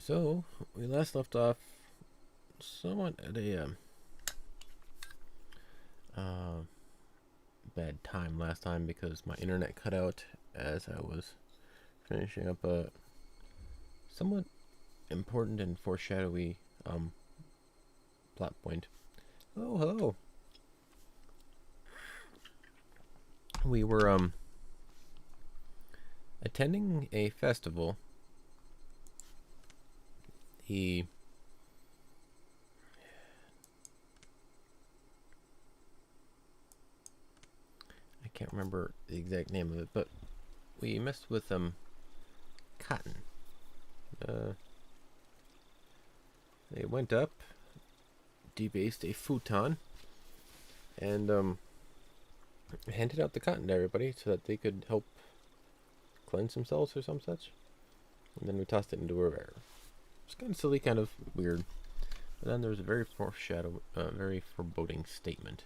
So, we last left off somewhat at a bad time last time because my internet cut out as I was finishing up a somewhat important and foreshadowy plot point. Oh, hello. We were attending a festival. I can't remember the exact name of it, but we messed with cotton. They went up, debased a futon, and handed out the cotton to everybody so that they could help cleanse themselves or some such. And then we tossed it into a river. It's kind of silly, kind of weird. But then there was a very very foreboding statement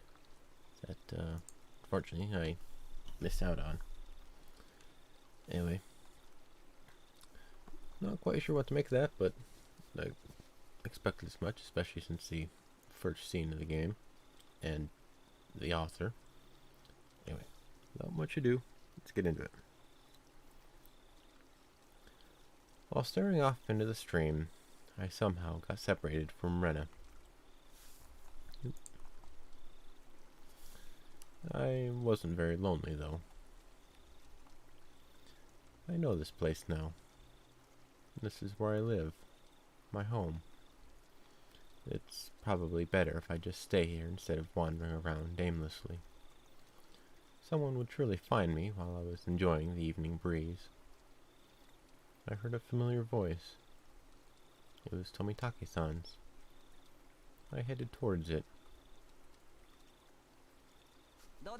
that, unfortunately, I missed out on. Anyway, not quite sure what to make of that, but I expected as much, especially since the first scene of the game and the author. Anyway, without much ado, let's get into it. While staring off into the stream, I somehow got separated from Rena. I wasn't very lonely, though. I know this place now. This is where I live. My home. It's probably better if I just stay here instead of wandering around aimlessly. Someone would surely find me while I was enjoying the evening breeze. I heard a familiar voice. It was Tomitake-san's. I headed towards it. How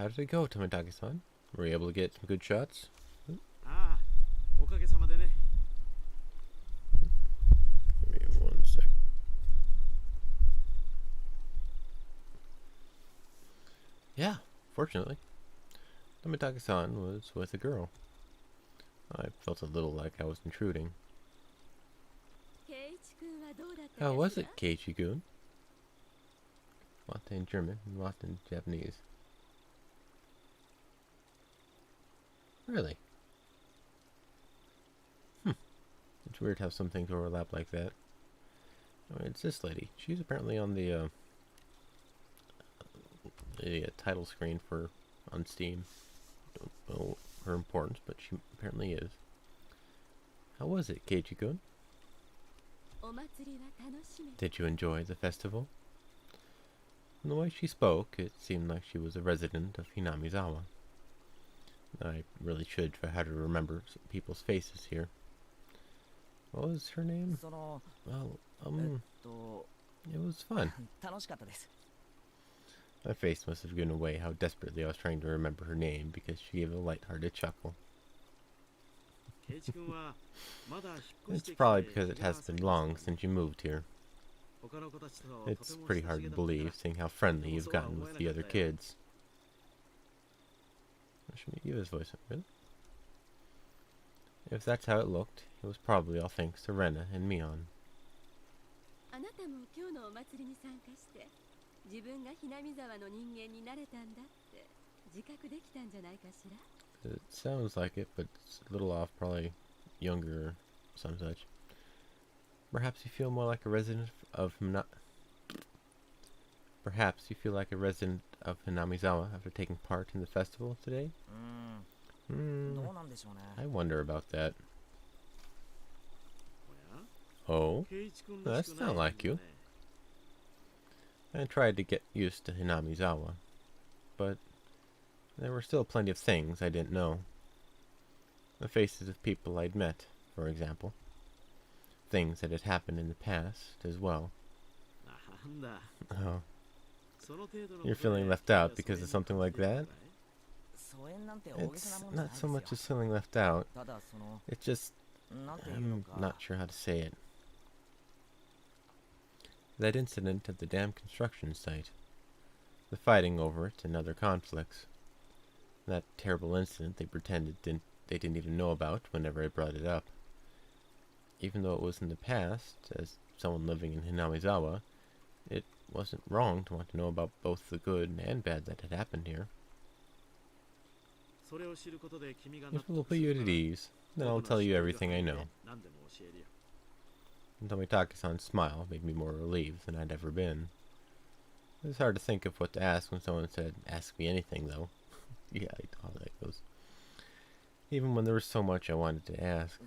did it go, Tomitake-san? Were you able to get some good shots? Give me 1 sec. Yeah, fortunately. Tomitake-san was with a girl. I felt a little like I was intruding. How was it, Keiichi-kun? Lotte in German and Lotte in Japanese. Really? It's weird how some things overlap like that. I mean, it's this lady. She's apparently on the title screen on Steam. Don't know her importance, but she apparently is. How was it, Keiichi-kun? Did you enjoy the festival? From the way she spoke, it seemed like she was a resident of Hinamizawa. I really should try how to remember people's faces here. What was her name? Well, it was fun. My face must have given away how desperately I was trying to remember her name because she gave a light-hearted chuckle. It's probably because it has been long since you moved here. It's pretty hard to believe, seeing how friendly you've gotten with the other kids. I shouldn't use his voice, really? If that's how it looked, it was probably all thanks to Rena and Mion. It sounds like it, but it's a little off, probably younger or some such. Perhaps you feel more like a resident of Perhaps you feel like a resident of Hinamizawa after taking part in the festival today? I wonder about that. Oh? That's not like you. I tried to get used to Hinamizawa, but there were still plenty of things I didn't know. The faces of people I'd met, for example. Things that had happened in the past as well. Oh. You're feeling left out because of something like that? It's not so much as feeling left out. It's just... I'm not sure how to say it. That incident at the dam construction site. The fighting over it and other conflicts. That terrible incident they pretended didn't they didn't even know about whenever I brought it up. Even though it was in the past, as someone living in Hinamizawa, it wasn't wrong to want to know about both the good and bad that had happened here. If it will put you at ease, then I'll tell you everything I know. And Tomitake-san's smile made me more relieved than I'd ever been. It was hard to think of what to ask when someone said, "Ask me anything," though. Yeah, I know how that goes. Even when there was so much I wanted to ask.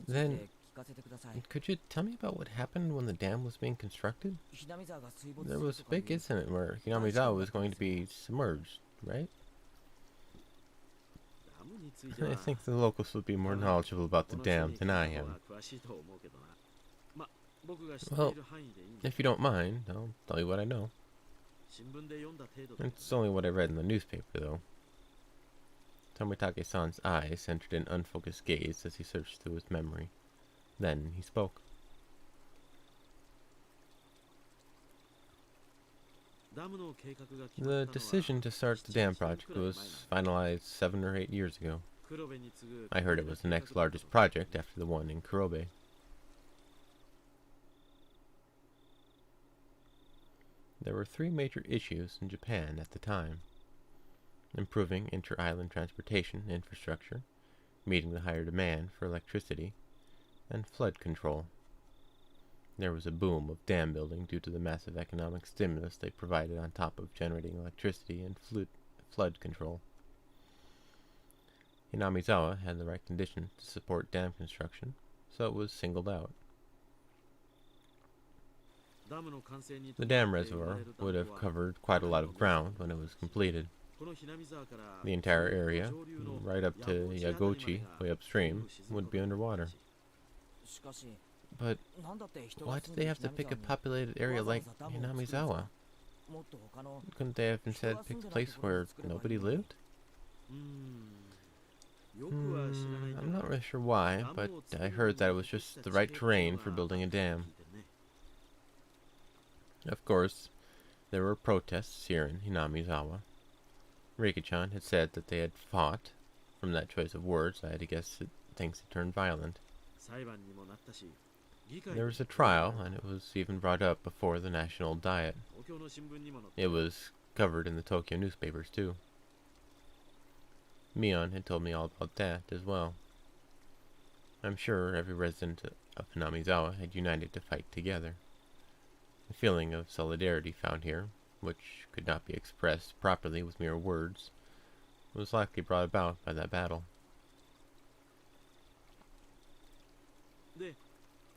Then, could you tell me about what happened when the dam was being constructed? There was a big incident where Hinamizawa was going to be submerged, right? I think the locals would be more knowledgeable about the dam than I am. Well, if you don't mind, I'll tell you what I know. It's only what I read in the newspaper, though. Tomitake-san's eyes entered an unfocused gaze as he searched through his memory. Then he spoke. The decision to start the dam project was finalized 7 or 8 years ago. I heard it was the next largest project after the one in Kurobe. There were 3 major issues in Japan at the time: improving inter-island transportation infrastructure, meeting the higher demand for electricity, and flood control. There was a boom of dam building due to the massive economic stimulus they provided on top of generating electricity and flood control. Hinamizawa had the right conditions to support dam construction, so it was singled out. The dam reservoir would have covered quite a lot of ground when it was completed. The entire area, right up to Yagochi, way upstream, would be underwater. But why did they have to pick a populated area like Hinamizawa? Couldn't they have instead picked a place where nobody lived? I'm not really sure why, but I heard that it was just the right terrain for building a dam. Of course, there were protests here in Hinamizawa. Riki-chan had said that they had fought. From that choice of words, I had to guess that things had turned violent. There was a trial, and it was even brought up before the National Diet. It was covered in the Tokyo newspapers, too. Mion had told me all about that as well. I'm sure every resident of Hinamizawa had united to fight together. The feeling of solidarity found here, which could not be expressed properly with mere words, was likely brought about by that battle.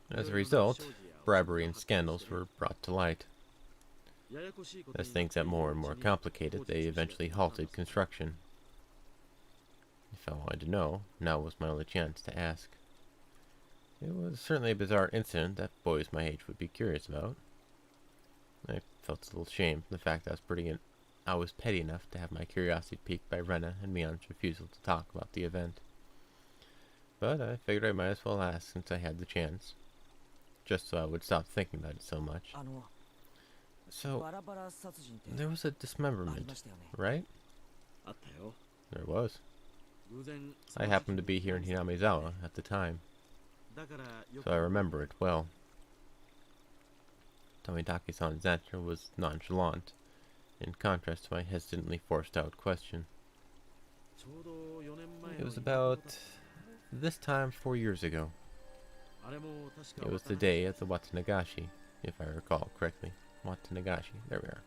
As a result, bribery and scandals were brought to light. As things got more and more complicated, they eventually halted construction. If I wanted to know, now was my only chance to ask. It was certainly a bizarre incident that boys my age would be curious about. I felt a little shame from the fact that I was petty enough to have my curiosity piqued by Rena and Mion's refusal to talk about the event. But I figured I might as well ask since I had the chance, just so I would stop thinking about it so much. So, there was a dismemberment, right? There was. I happened to be here in Hinamizawa at the time, so I remember it well. Tomitake-san's answer was nonchalant, in contrast to my hesitantly forced-out question. It was about this time 4 years ago. It was the day of the Watanagashi, if I recall correctly. Watanagashi, there we are.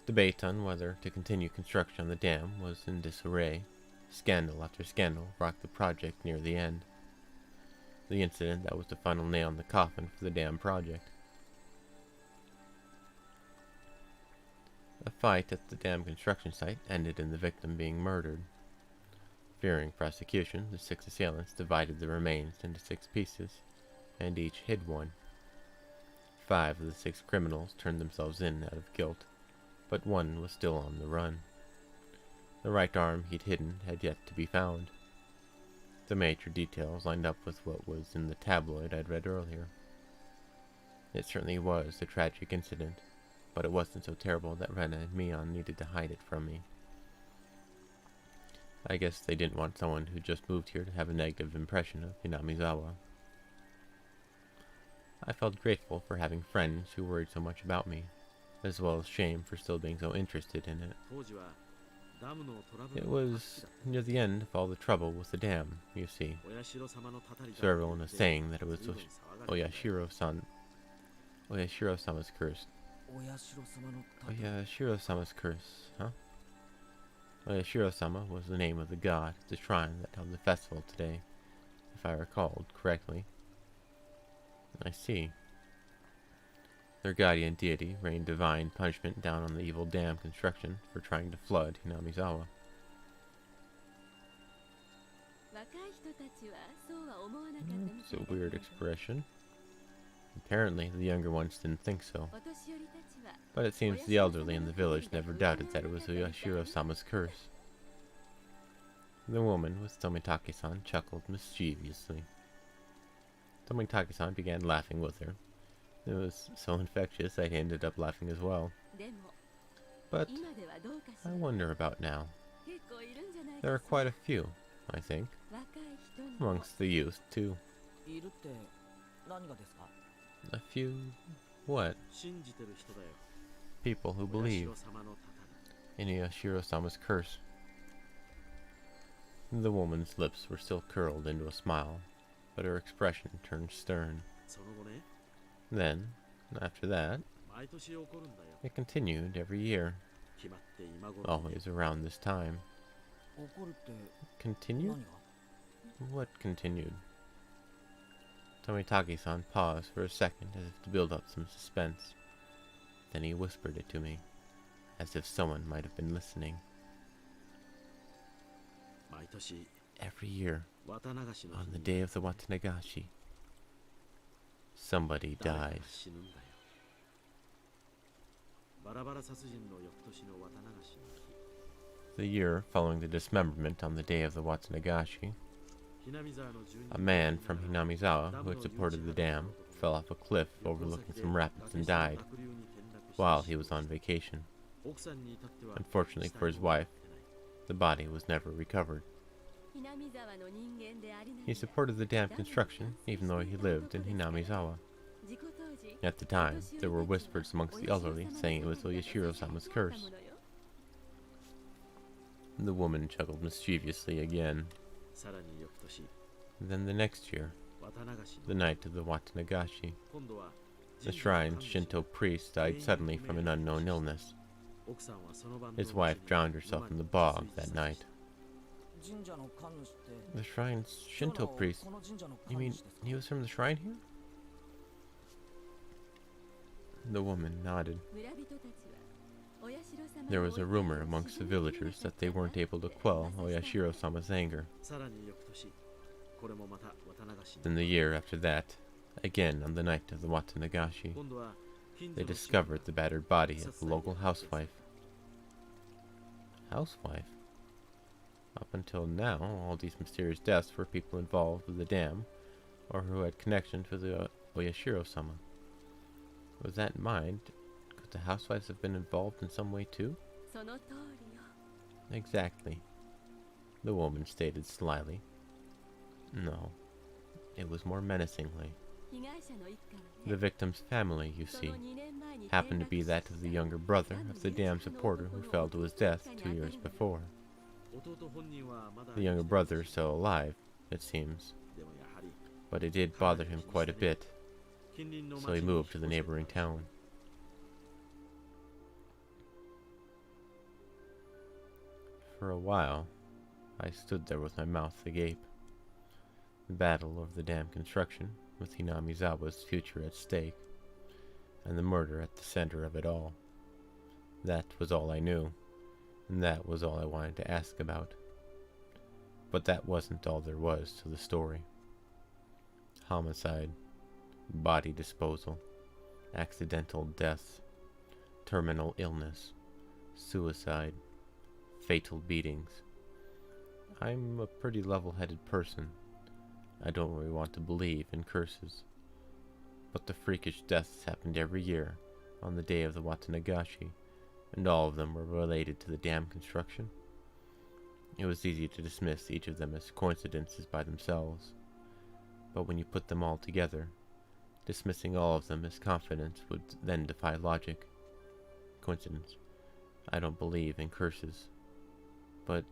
Debate on whether to continue construction on the dam was in disarray. Scandal after scandal rocked the project near the end. The incident that was the final nail in the coffin for the dam project. A fight at the dam construction site ended in the victim being murdered. Fearing prosecution, the 6 assailants divided the remains into 6 pieces, and each hid one. 5 of the 6 criminals turned themselves in out of guilt, but one was still on the run. The right arm he'd hidden had yet to be found. The major details lined up with what was in the tabloid I'd read earlier. It certainly was a tragic incident, but it wasn't so terrible that Rena and Mion needed to hide it from me. I guess they didn't want someone who just moved here to have a negative impression of Hinamizawa. I felt grateful for having friends who worried so much about me, as well as shame for still being so interested in it. It was near the end of all the trouble with the dam, you see, so everyone was saying that it was Oyashiro-sama's curse. Oyashiro-sama's curse, huh? Oyashiro-sama was the name of the god at the shrine that held the festival today, if I recalled correctly. I see. Their guardian deity rained divine punishment down on the evil dam construction for trying to flood Hinamizawa. It's a weird expression. Apparently, the younger ones didn't think so. But it seems the elderly in the village never doubted that it was Oyashiro-sama's curse. The woman with Tomitake-san chuckled mischievously. Tomitake-san began laughing with her. It was so infectious I ended up laughing as well. But I wonder about now. There are quite a few, I think. Amongst the youth, too. A few... what? People who believe in Oyashiro-sama's curse. The woman's lips were still curled into a smile, but her expression turned stern. Then, after that, it continued every year. Always around this time. Continued? What continued? Tomitake-san paused for a second as if to build up some suspense. Then he whispered it to me, as if someone might have been listening. Every year, on the day of the Watanagashi, somebody dies. The year following the dismemberment on the day of the Watanagashi, a man from Hinamizawa who had supported the dam fell off a cliff overlooking some rapids and died while he was on vacation. Unfortunately for his wife, the body was never recovered. He supported the dam construction even though he lived in Hinamizawa. At the time, there were whispers amongst the elderly saying it was Oyashiro-sama's curse. The woman chuckled mischievously again. Then the next year, the night of the Watanagashi, the shrine's Shinto priest died suddenly from an unknown illness. His wife drowned herself in the bog that night. The shrine's Shinto priest? You mean he was from the shrine here? The woman nodded. There was a rumor amongst the villagers that they weren't able to quell Oyashiro-sama's anger. Then the year after that, again on the night of the Watanagashi, they discovered the battered body of the local housewife. Housewife? Up until now, all these mysterious deaths were people involved with the dam, or who had connections with the Oyashiro-sama. With that in mind, could the housewives have been involved in some way too? Exactly, the woman stated slyly. No, it was more menacingly. The victim's family, you see, happened to be that of the younger brother of the dam supporter who fell to his death 2 years before. The younger brother is still alive, it seems, but it did bother him quite a bit, so he moved to the neighboring town. For a while, I stood there with my mouth agape. The battle over the dam construction, with Hinamizawa's future at stake, and the murder at the center of it all. That was all I knew, and that was all I wanted to ask about. But that wasn't all there was to the story. Homicide, body disposal, accidental death, terminal illness, suicide, fatal beatings. I'm a pretty level-headed person. I don't really want to believe in curses. But the freakish deaths happened every year on the day of the Watanagashi, and all of them were related to the dam construction. It was easy to dismiss each of them as coincidences by themselves, but when you put them all together, dismissing all of them as confidence would then defy logic. Coincidence. I don't believe in curses, but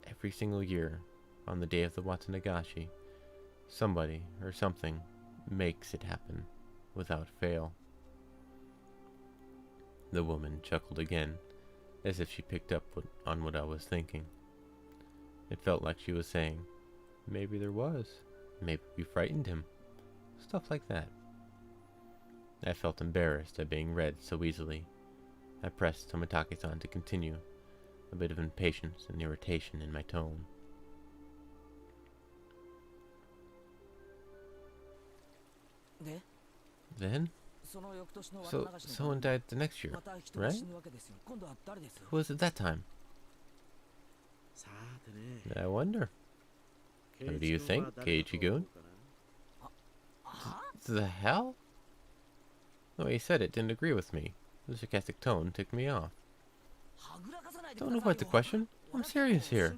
every single year, on the day of the Watanagashi, somebody or something makes it happen without fail. The woman chuckled again, as if she picked up on what I was thinking. It felt like she was saying, maybe there was. Maybe we frightened him. Stuff like that. I felt embarrassed at being read so easily. I pressed Tomitaki-san to continue, a bit of impatience and irritation in my tone. Then? So, someone died the next year, right? Who was it that time? I wonder. Who do you think, Keiichi-gun? The hell? The way he said it didn't agree with me. The sarcastic tone ticked me off. Don't avoid the question. I'm serious here.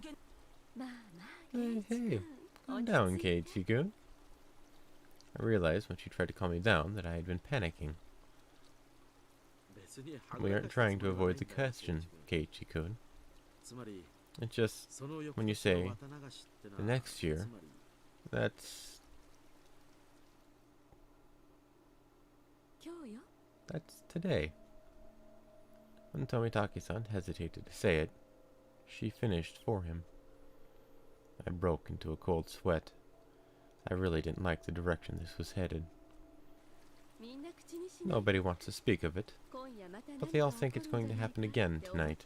Hey, calm down, Keiichi-gun. I realized when she tried to calm me down that I had been panicking. We aren't trying to avoid the question, Keiichi-kun. It's just, when you say, the next year, that's today. When Tomitaki-san hesitated to say it, she finished for him. I broke into a cold sweat. I really didn't like the direction this was headed. Nobody wants to speak of it, but they all think it's going to happen again tonight.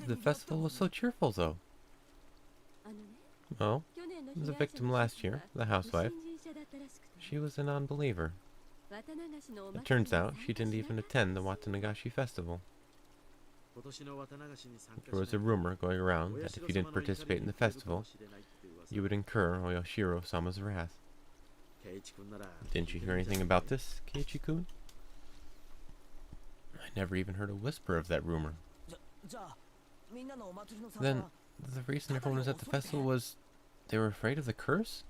The festival was so cheerful, though. Oh, the victim last year, the housewife, she was a non-believer. It turns out she didn't even attend the Watanagashi festival. There was a rumor going around that if you didn't participate in the festival, you would incur Oyashiro-sama's wrath. Didn't you hear anything about this, Keiichi-kun? I never even heard a whisper of that rumor. Then, the reason everyone was at the festival was they were afraid of the curse?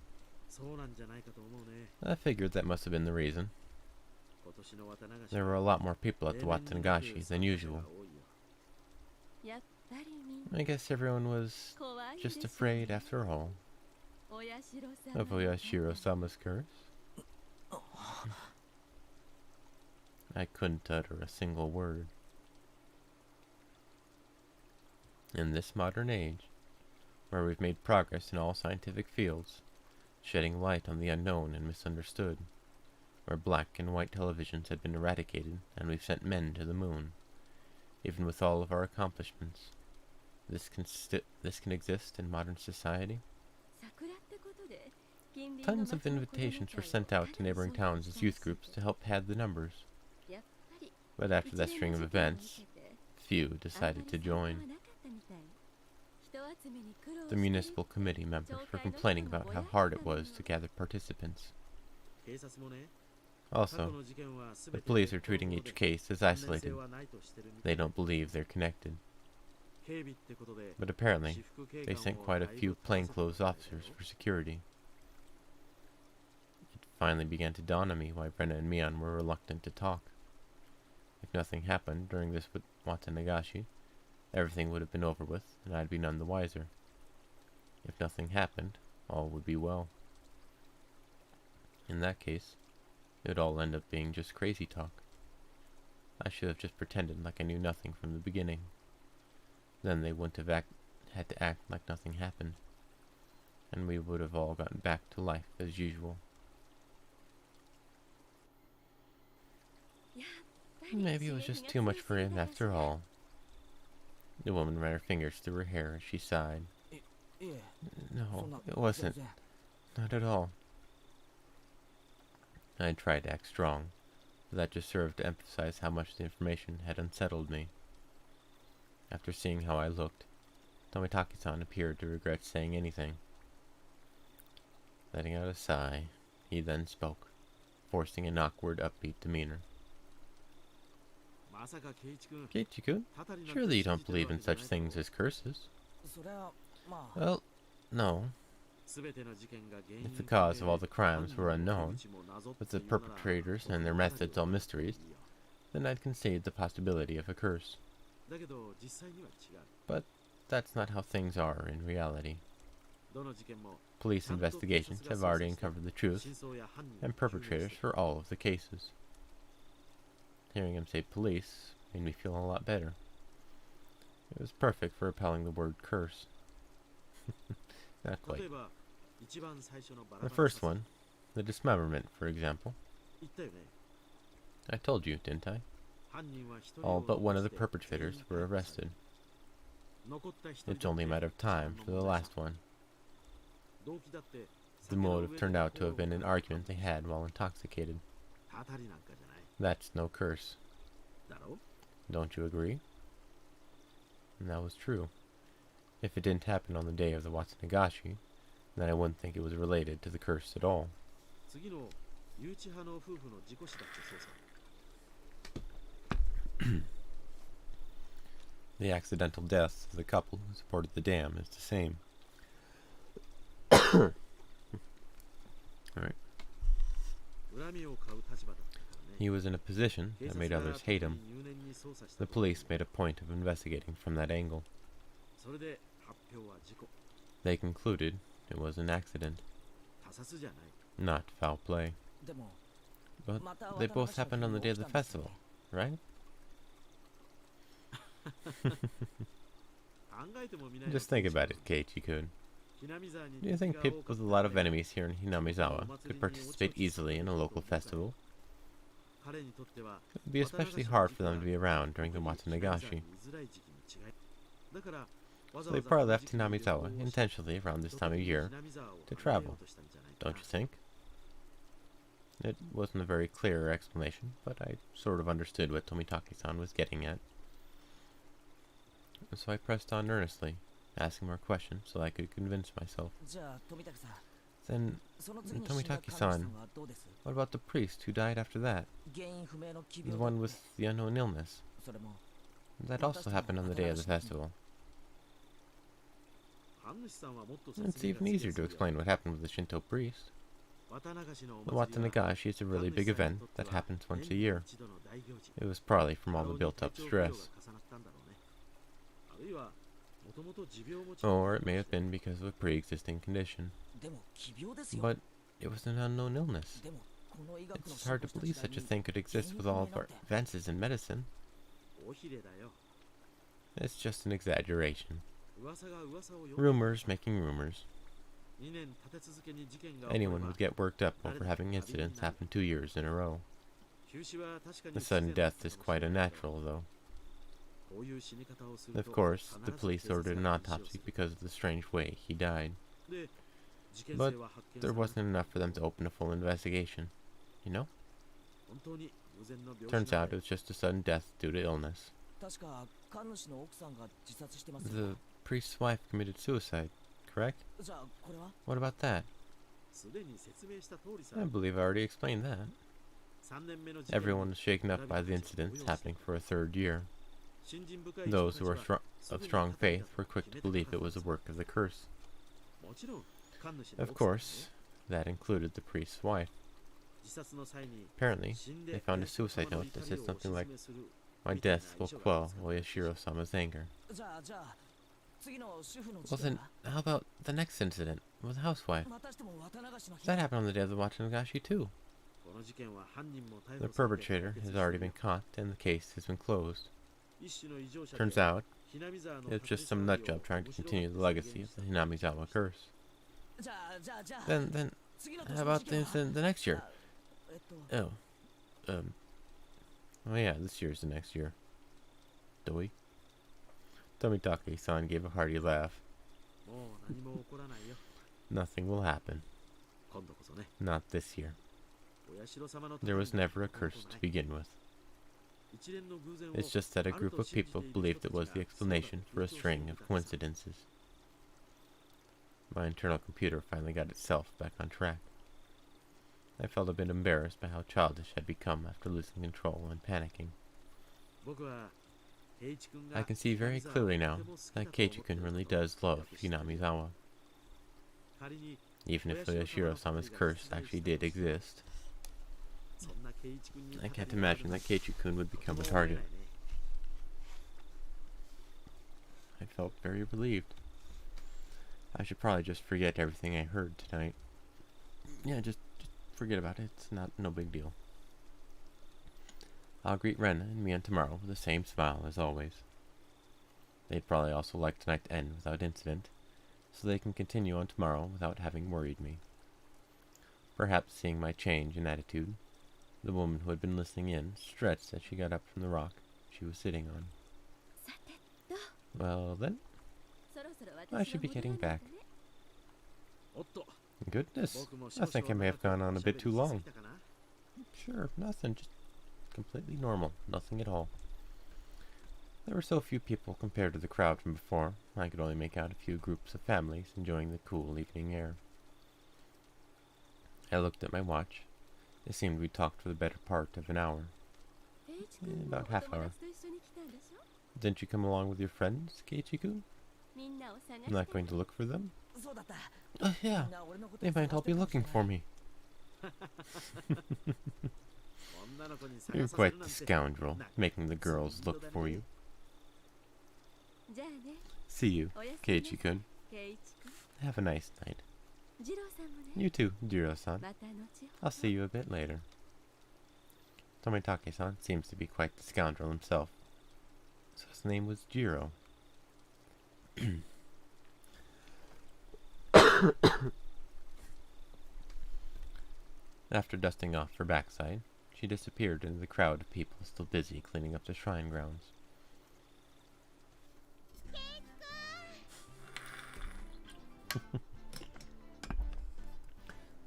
I figured that must have been the reason. There were a lot more people at the Watanagashi than usual. I guess everyone was just afraid after all of Oyashiro-sama's curse. I couldn't utter a single word. In this modern age, where we've made progress in all scientific fields, shedding light on the unknown and misunderstood, where black and white televisions have been eradicated and we've sent men to the moon, even with all of our accomplishments, this can exist in modern society? Tons of invitations were sent out to neighboring towns as youth groups to help pad the numbers. But after that string of events, few decided to join. The municipal committee members were complaining about how hard it was to gather participants. Also, the police are treating each case as isolated. They don't believe they're connected. But apparently, they sent quite a few plainclothes officers for security. It finally began to dawn on me why Brenna and Mion were reluctant to talk. If nothing happened during this Watanagashi, everything would have been over with, and I'd be none the wiser. If nothing happened, all would be well. In that case, it would all end up being just crazy talk. I should have just pretended like I knew nothing from the beginning. Then they wouldn't have had to act like nothing happened, and we would have all gotten back to life as usual. Maybe it was just too much for him after all. The woman ran her fingers through her hair as she sighed. No, it wasn't. Not at all. I tried to act strong, but that just served to emphasize how much the information had unsettled me. After seeing how I looked, Tomitaki-san appeared to regret saying anything. Letting out a sigh, he then spoke, forcing an awkward, upbeat demeanor. Keiichi-kun, surely you don't believe in such things as curses? Well, no. If the cause of all the crimes were unknown, with the perpetrators and their methods all mysteries, then I'd concede the possibility of a curse. But that's not how things are in reality. Police investigations have already uncovered the truth and perpetrators for all of the cases. Hearing him say police made me feel a lot better. It was perfect for repelling the word curse. Not quite. The first one, the dismemberment, for example. I told you, didn't I? All but one of the perpetrators were arrested. It's only a matter of time for the last one. The motive turned out to have been an argument they had while intoxicated. That's no curse. Don't you agree? And that was true. If it didn't happen on the day of the Watsunagashi, then I wouldn't think it was related to the curse at all. The accidental death of the couple who supported the dam is the same. Alright. He was in a position that made others hate him. The police made a point of investigating from that angle. They concluded it was an accident, not foul play. But they both happened on the day of the festival, right? Just think about it, Keiichi-kun. Do you think people with a lot of enemies here in Hinamizawa could participate easily in a local festival? It would be especially hard for them to be around during the Watsunagashi. So they probably left Hinamizawa intentionally around this time of year to travel, don't you think? It wasn't a very clear explanation, but I sort of understood what Tomitake-san was getting at. So I pressed on earnestly, asking more questions so I could convince myself. Then, Tomitake-san, what about the priest who died after that? The one with the unknown illness. That also happened on the day of the festival. It's even easier to explain what happened with the Shinto priest. The Watsunagashi is a really big event that happens once a year. It was probably from all the built-up stress. Or it may have been because of a pre-existing condition. But it was an unknown illness. It's hard to believe such a thing could exist with all of our advances in medicine. It's just an exaggeration. Rumors making rumors. Anyone would get worked up over having incidents happen 2 years in a row. The sudden death is quite unnatural, though. Of course, the police ordered an autopsy because of the strange way he died. But there wasn't enough for them to open a full investigation, you know? Turns out it was just a sudden death due to illness. The priest's wife committed suicide, correct? What about that? I believe I already explained that. Everyone was shaken up by the incidents happening for a third year. Those who were of strong faith were quick to believe it was a work of the curse. Of course, that included the priest's wife. Apparently, they found a suicide note that said something like, "My death will quell Oyashiro-sama's anger." Well then, how about the next incident with the housewife? That happened on the day of the Watsunagashi too. The perpetrator has already been caught and the case has been closed. Turns out, it's just some nutjob trying to continue the legacy of the Hinamizawa curse. Then, how about the incident the next year? Oh yeah, this year's the next year. Doi. Tomitake-san gave a hearty laugh. Nothing will happen. Not this year. There was never a curse to begin with. It's just that a group of people believed it was the explanation for a string of coincidences. My internal computer finally got itself back on track. I felt a bit embarrassed by how childish I'd become after losing control and panicking. I can see very clearly now that Keiichi-kun really does love Hinamizawa. Even if the Shiro-sama's curse actually did exist. I can't imagine that Keiichi-kun would become a target. I felt very relieved. I should probably just forget everything I heard tonight. Yeah, just forget about it. It's no big deal. I'll greet Rena and Mian tomorrow with the same smile as always. They'd probably also like tonight to end without incident, so they can continue on tomorrow without having worried me. Perhaps seeing my change in attitude, the woman who had been listening in stretched as she got up from the rock she was sitting on. Well then, I should be getting back. Goodness, I think I may have gone on a bit too long. Sure, nothing, just completely normal, nothing at all. There were so few people compared to the crowd from before, I could only make out a few groups of families enjoying the cool evening air. I looked at my watch. It seemed we talked for the better part of an hour. About half hour. Didn't you come along with your friends, Keiichi-kun? I'm not going to look for them? Oh yeah, they might all be looking for me. You're quite the scoundrel, making the girls look for you. See you, Keiichi-kun. Have a nice night. You too, Jiro-san. I'll see you a bit later. Tomitake-san seems to be quite the scoundrel himself. So his name was Jiro. After dusting off her backside, she disappeared into the crowd of people still busy cleaning up the shrine grounds.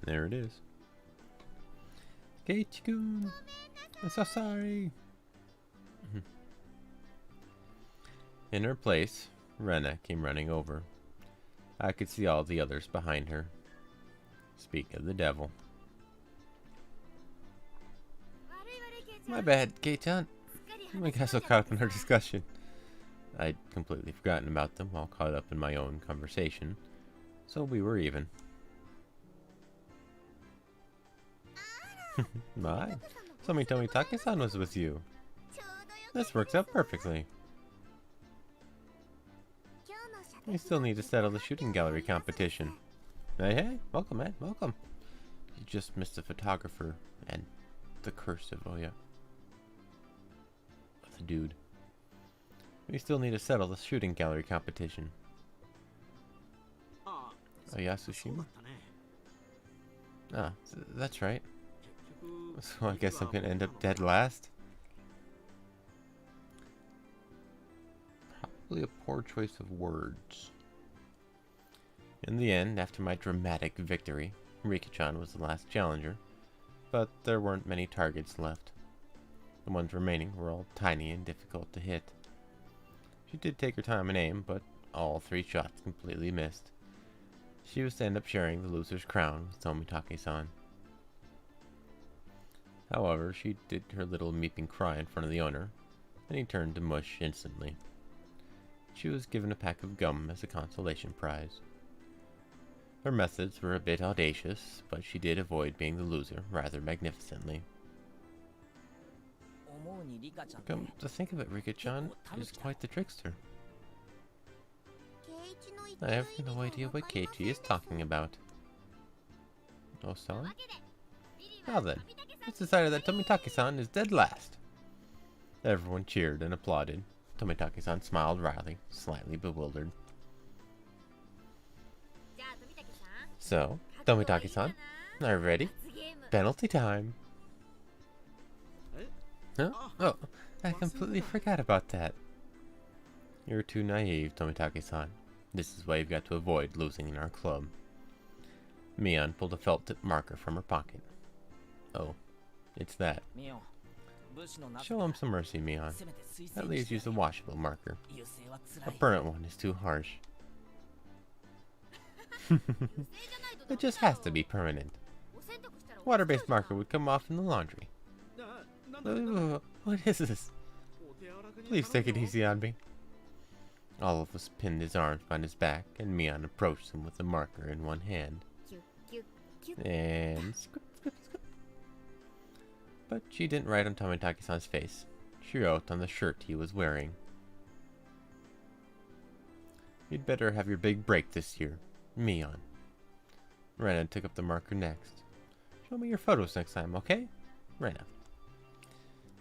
There it is. Keiichi-kun! I'm so sorry! In her place, Rena came running over. I could see all the others behind her. Speak of the devil. My bad, Kei-chan. I got so caught up in our discussion. I'd completely forgotten about them, all caught up in my own conversation. So we were even. My, Tomitake-san was with you. This works out perfectly. We still need to settle the shooting gallery competition. Hey, welcome, man, welcome. You just missed the photographer and the curse of the dude. We still need to settle the shooting gallery competition. Yasushima? Ah, that's right. So I guess I'm gonna end up dead last? Probably a poor choice of words. In the end, after my dramatic victory, Rika-chan was the last challenger, but there weren't many targets left. The ones remaining were all tiny and difficult to hit. She did take her time and aim, but all 3 shots completely missed. She was to end up sharing the loser's crown with Tomitake-san. However, she did her little meeping cry in front of the owner, and he turned to mush instantly. She was given a pack of gum as a consolation prize. Her methods were a bit audacious, but she did avoid being the loser rather magnificently. Come to think of it, Rika-chan is quite the trickster. I have no idea what Keiichi is talking about. Oh, sorry? Now then, it's decided that Tomitake-san is dead last. Everyone cheered and applauded. Tomitake-san smiled wryly, slightly bewildered. So, Tomitake-san, are you ready? Penalty time! Huh? Oh, I completely forgot about that. You're too naive, Tomitake-san. This is why you've got to avoid losing in our club. Mian pulled a felt-tip marker from her pocket. Oh, it's that. Show him some mercy, Mian. At least use a washable marker. A permanent one is too harsh. It just has to be permanent. Water-based marker would come off in the laundry. What is this? Please take it easy on me. Olafus pinned his arms behind his back, and Mion approached him with a marker in one hand. And script, script, script. But she didn't write on Tomitaki-san's face. She wrote on the shirt he was wearing. You'd better have your big break this year, Mion. Rena took up the marker next. Show me your photos next time, okay? Rena.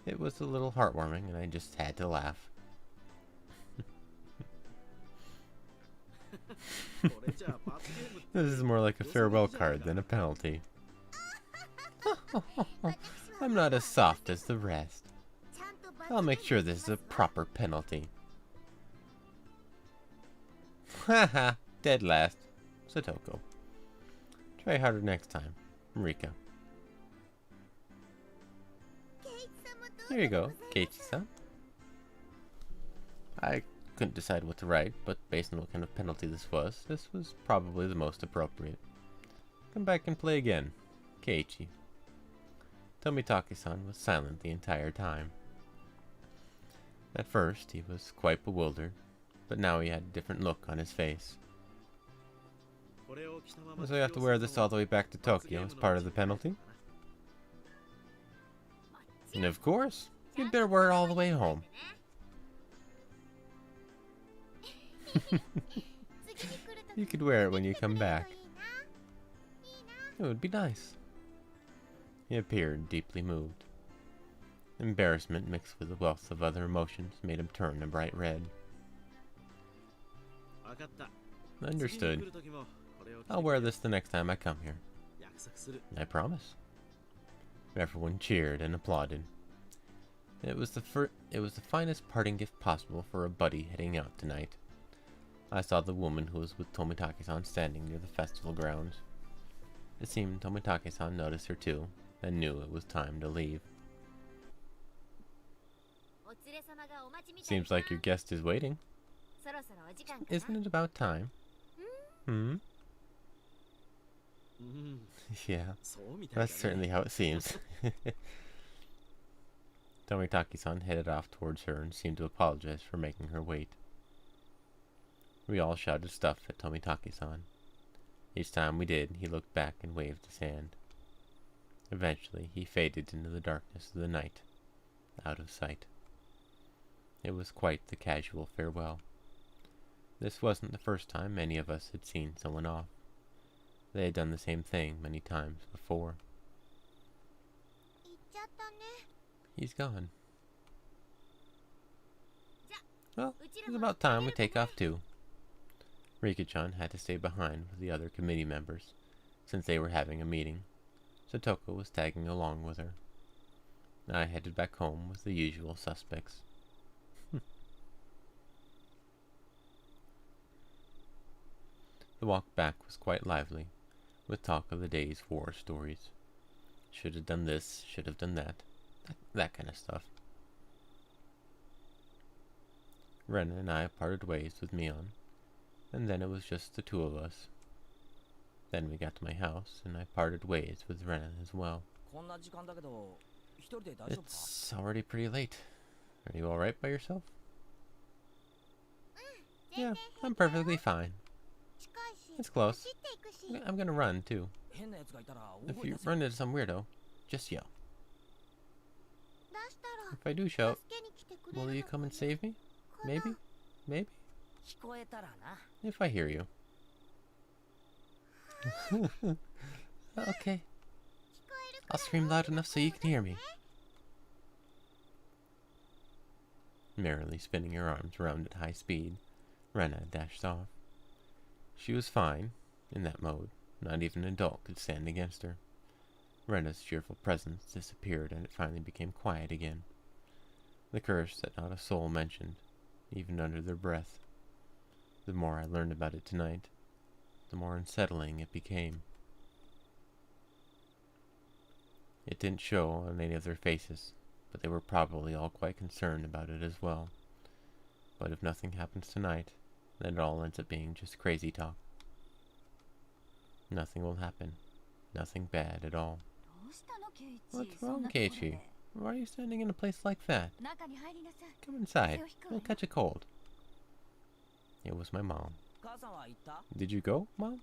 It was a little heartwarming, and I just had to laugh. This is more like a farewell card than a penalty. I'm not as soft as the rest. I'll make sure this is a proper penalty. Haha, dead last. Satoko. Try harder next time. Rika. Here you go, Keiichi-san. I couldn't decide what to write, but based on what kind of penalty this was probably the most appropriate. Come back and play again. Keiichi. Tomitaki-san was silent the entire time. At first, he was quite bewildered, but now he had a different look on his face. So you have to wear this all the way back to Tokyo as part of the penalty? And of course, you'd better wear it all the way home. You could wear it when you come back. It would be nice. He appeared deeply moved. Embarrassment mixed with a wealth of other emotions made him turn a bright red. Understood. I'll wear this the next time I come here. I promise. Everyone cheered and applauded. It was the finest parting gift possible for a buddy heading out tonight. I saw the woman who was with Tomitaki-san standing near the festival grounds. It seemed Tomitaki-san noticed her too, and knew it was time to leave. Seems like your guest is waiting. Isn't it about time? Hmm? Yeah, that's certainly how it seems. Tomitaki-san headed off towards her and seemed to apologize for making her wait. We all shouted stuff at Tomitaki-san. Each time we did, he looked back and waved his hand. Eventually, he faded into the darkness of the night, out of sight. It was quite the casual farewell. This wasn't the first time any of us had seen someone off. They had done the same thing many times before. He's gone. Well, it's about time we take off too. Rika-chan had to stay behind with the other committee members, since they were having a meeting. Satoko was tagging along with her. I headed back home with the usual suspects. The walk back was quite lively, with talk of the day's war stories. Should have done this, should have done that kind of stuff. Rena and I parted ways with Mion, and then it was just the two of us. Then we got to my house, and I parted ways with Rena as well. It's already pretty late. Are you alright by yourself? Yeah, I'm perfectly fine. It's close. I'm gonna run, too. If you run into some weirdo, just yell. If I do shout, will you come and save me? Maybe? Maybe? If I hear you. Okay. I'll scream loud enough so you can hear me. Merrily spinning her arms around at high speed, Rena dashed off. She was fine, in that mode. Not even an adult could stand against her. Rena's cheerful presence disappeared, and it finally became quiet again. The curse that not a soul mentioned, even under their breath. The more I learned about it tonight, the more unsettling it became. It didn't show on any of their faces, but they were probably all quite concerned about it as well. But if nothing happens tonight, then it all ends up being just crazy talk. Nothing will happen. Nothing bad at all. What's wrong, Keiichi? Why are you standing in a place like that? Come inside. You'll catch a cold. It was my mom. Did you go, Mom?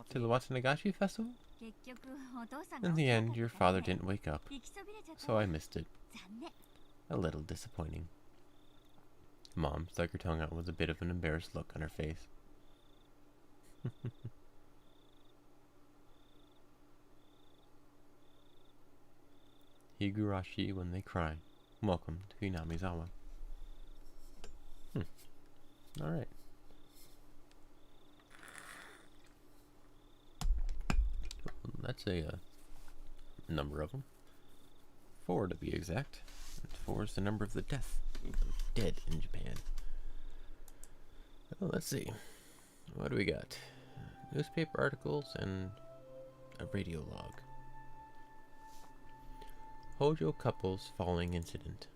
To the Watanagashi festival? In the end, your father didn't wake up, so I missed it. A little disappointing. Mom stuck her tongue out with a bit of an embarrassed look on her face. Higurashi when they cry. Welcome to Hinamizawa. Alright. That's a number of them. 4 to be exact. 4 is the number of the dead in Japan. Oh, let's see. What do we got? Newspaper articles and a radio log. Hojo couple's falling incident.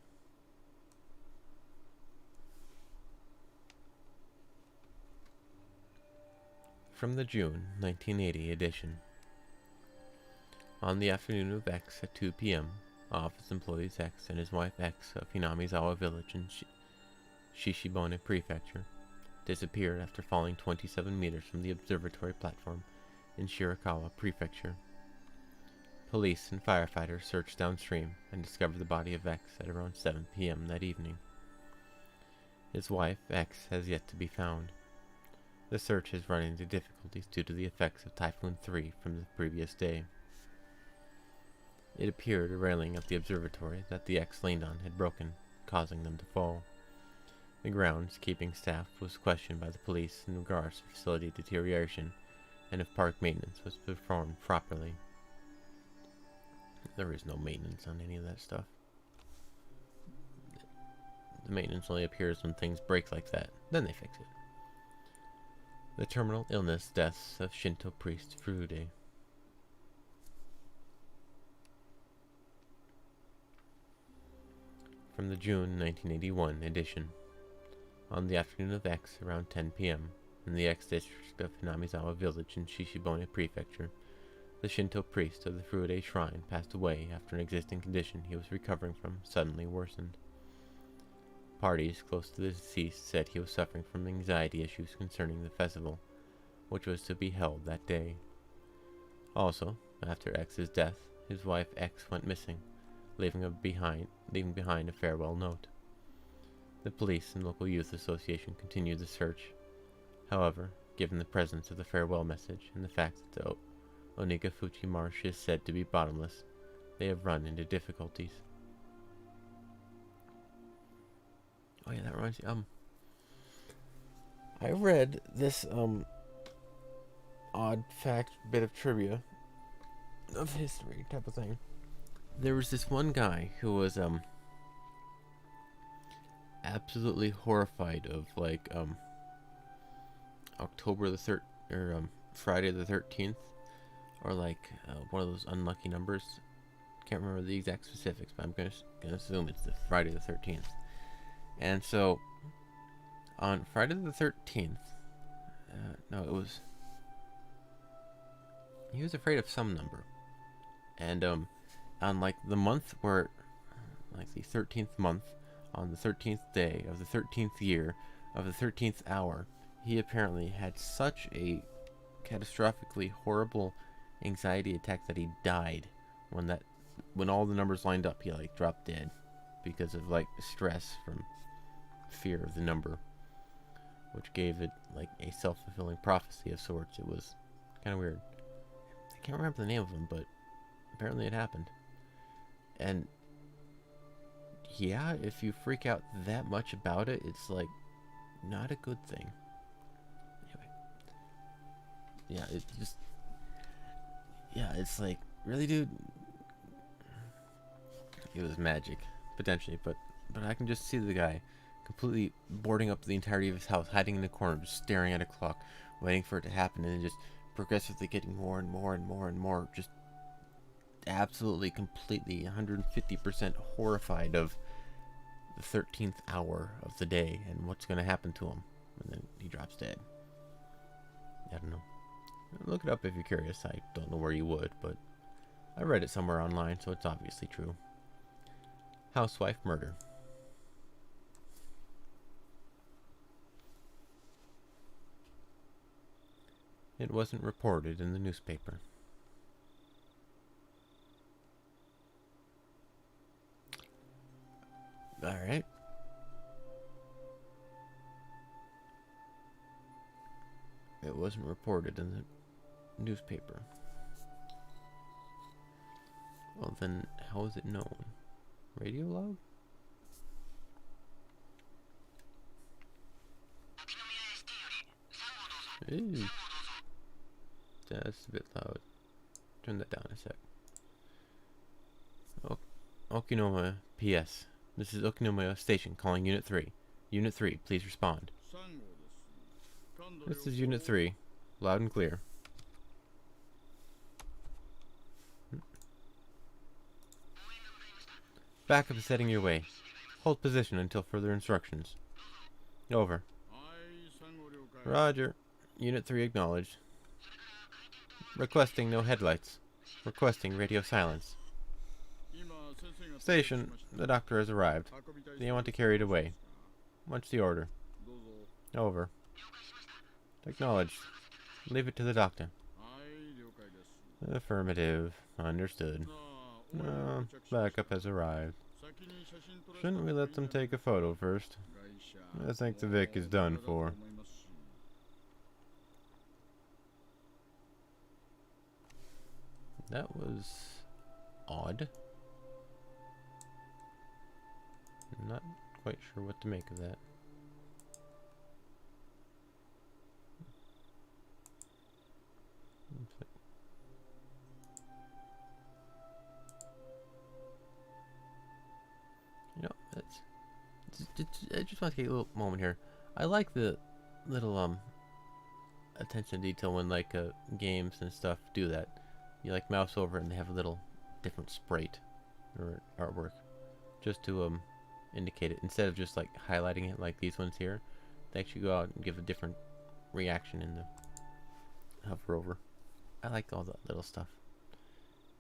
From the June 1980 edition. On the afternoon of X at 2 p.m., office employees X and his wife X of Hinamizawa Village in Shishibone Prefecture disappeared after falling 27 meters from the observatory platform in Shirakawa Prefecture. Police and firefighters searched downstream and discovered the body of X at around 7 p.m. that evening. His wife, X, has yet to be found. The search has run into difficulties due to the effects of Typhoon 3 from the previous day. It appeared a railing at the observatory that the X leaned on had broken, causing them to fall. The groundskeeping staff was questioned by the police in regards to facility deterioration and if park maintenance was performed properly. There is no maintenance on any of that stuff. The maintenance only appears when things break like that. Then they fix it. The terminal illness deaths of Shinto priest Furude. From the June 1981 edition. On the afternoon of X around 10 p.m. in the X district of Hinamizawa Village in Shishibone Prefecture, the Shinto priest of the Furude Shrine passed away after an existing condition he was recovering from suddenly worsened. Parties close to the deceased said he was suffering from anxiety issues concerning the festival, which was to be held that day. Also, after X's death, his wife X went missing, leaving behind a farewell note. The police and local youth association continued the search. However, given the presence of the farewell message and the fact that the Onikakushi marsh is said to be bottomless, they have run into difficulties. Oh yeah, that reminds me. I read this odd fact bit of trivia of history type of thing. There was this one guy who was absolutely horrified of October the 3rd or Friday the 13th, or one of those unlucky numbers. Can't remember the exact specifics, but I'm gonna assume it's the Friday the 13th. And so on Friday the 13th, he was afraid of some number, and on the month where the 13th month, on the 13th day of the 13th year of the 13th hour, he apparently had such a catastrophically horrible anxiety attack that he died. When all the numbers lined up, he dropped dead because of stress from fear of the number, which gave it a self-fulfilling prophecy of sorts. It was kind of weird. I can't remember the name of him, but apparently it happened. And yeah, if you freak out that much about it, it's not a good thing. Anyway, it's really, dude. It was magic, potentially, but I can just see the guy completely boarding up the entirety of his house, hiding in the corner, just staring at a clock, waiting for it to happen, and then just progressively getting more and more and more and more, just absolutely, completely, 150% horrified of the 13th hour of the day and what's going to happen to him. And then he drops dead. I don't know. Look it up if you're curious. I don't know where you would, but I read it somewhere online, so it's obviously true. housewife murder. It wasn't reported in the newspaper. Alright. It wasn't reported in the newspaper. Well, then, how is it known? Radio log? Ooh. That's a bit loud. Turn that down a sec. Okinoma PS. This is Okinoma Station calling Unit 3. Unit 3, please respond. This is Unit 3. Loud and clear. Backup is heading your way. Hold position until further instructions. Over. Roger. Unit 3 acknowledged. Requesting no headlights. Requesting radio silence. Station, the doctor has arrived. They want to carry it away. What's the order? Over. Acknowledged. Leave it to the doctor. Affirmative. Understood. Backup has arrived. Shouldn't we let them take a photo first? I think the Vic is done for. That was odd. I'm not quite sure what to make of that. You know, I just want to take a little moment here. I like the little attention to detail when like games and stuff do that. You like mouse over and they have a little different sprite or artwork just to indicate it, instead of just like highlighting it like these ones here. They actually go out and give a different reaction in the hover over. I like all that little stuff.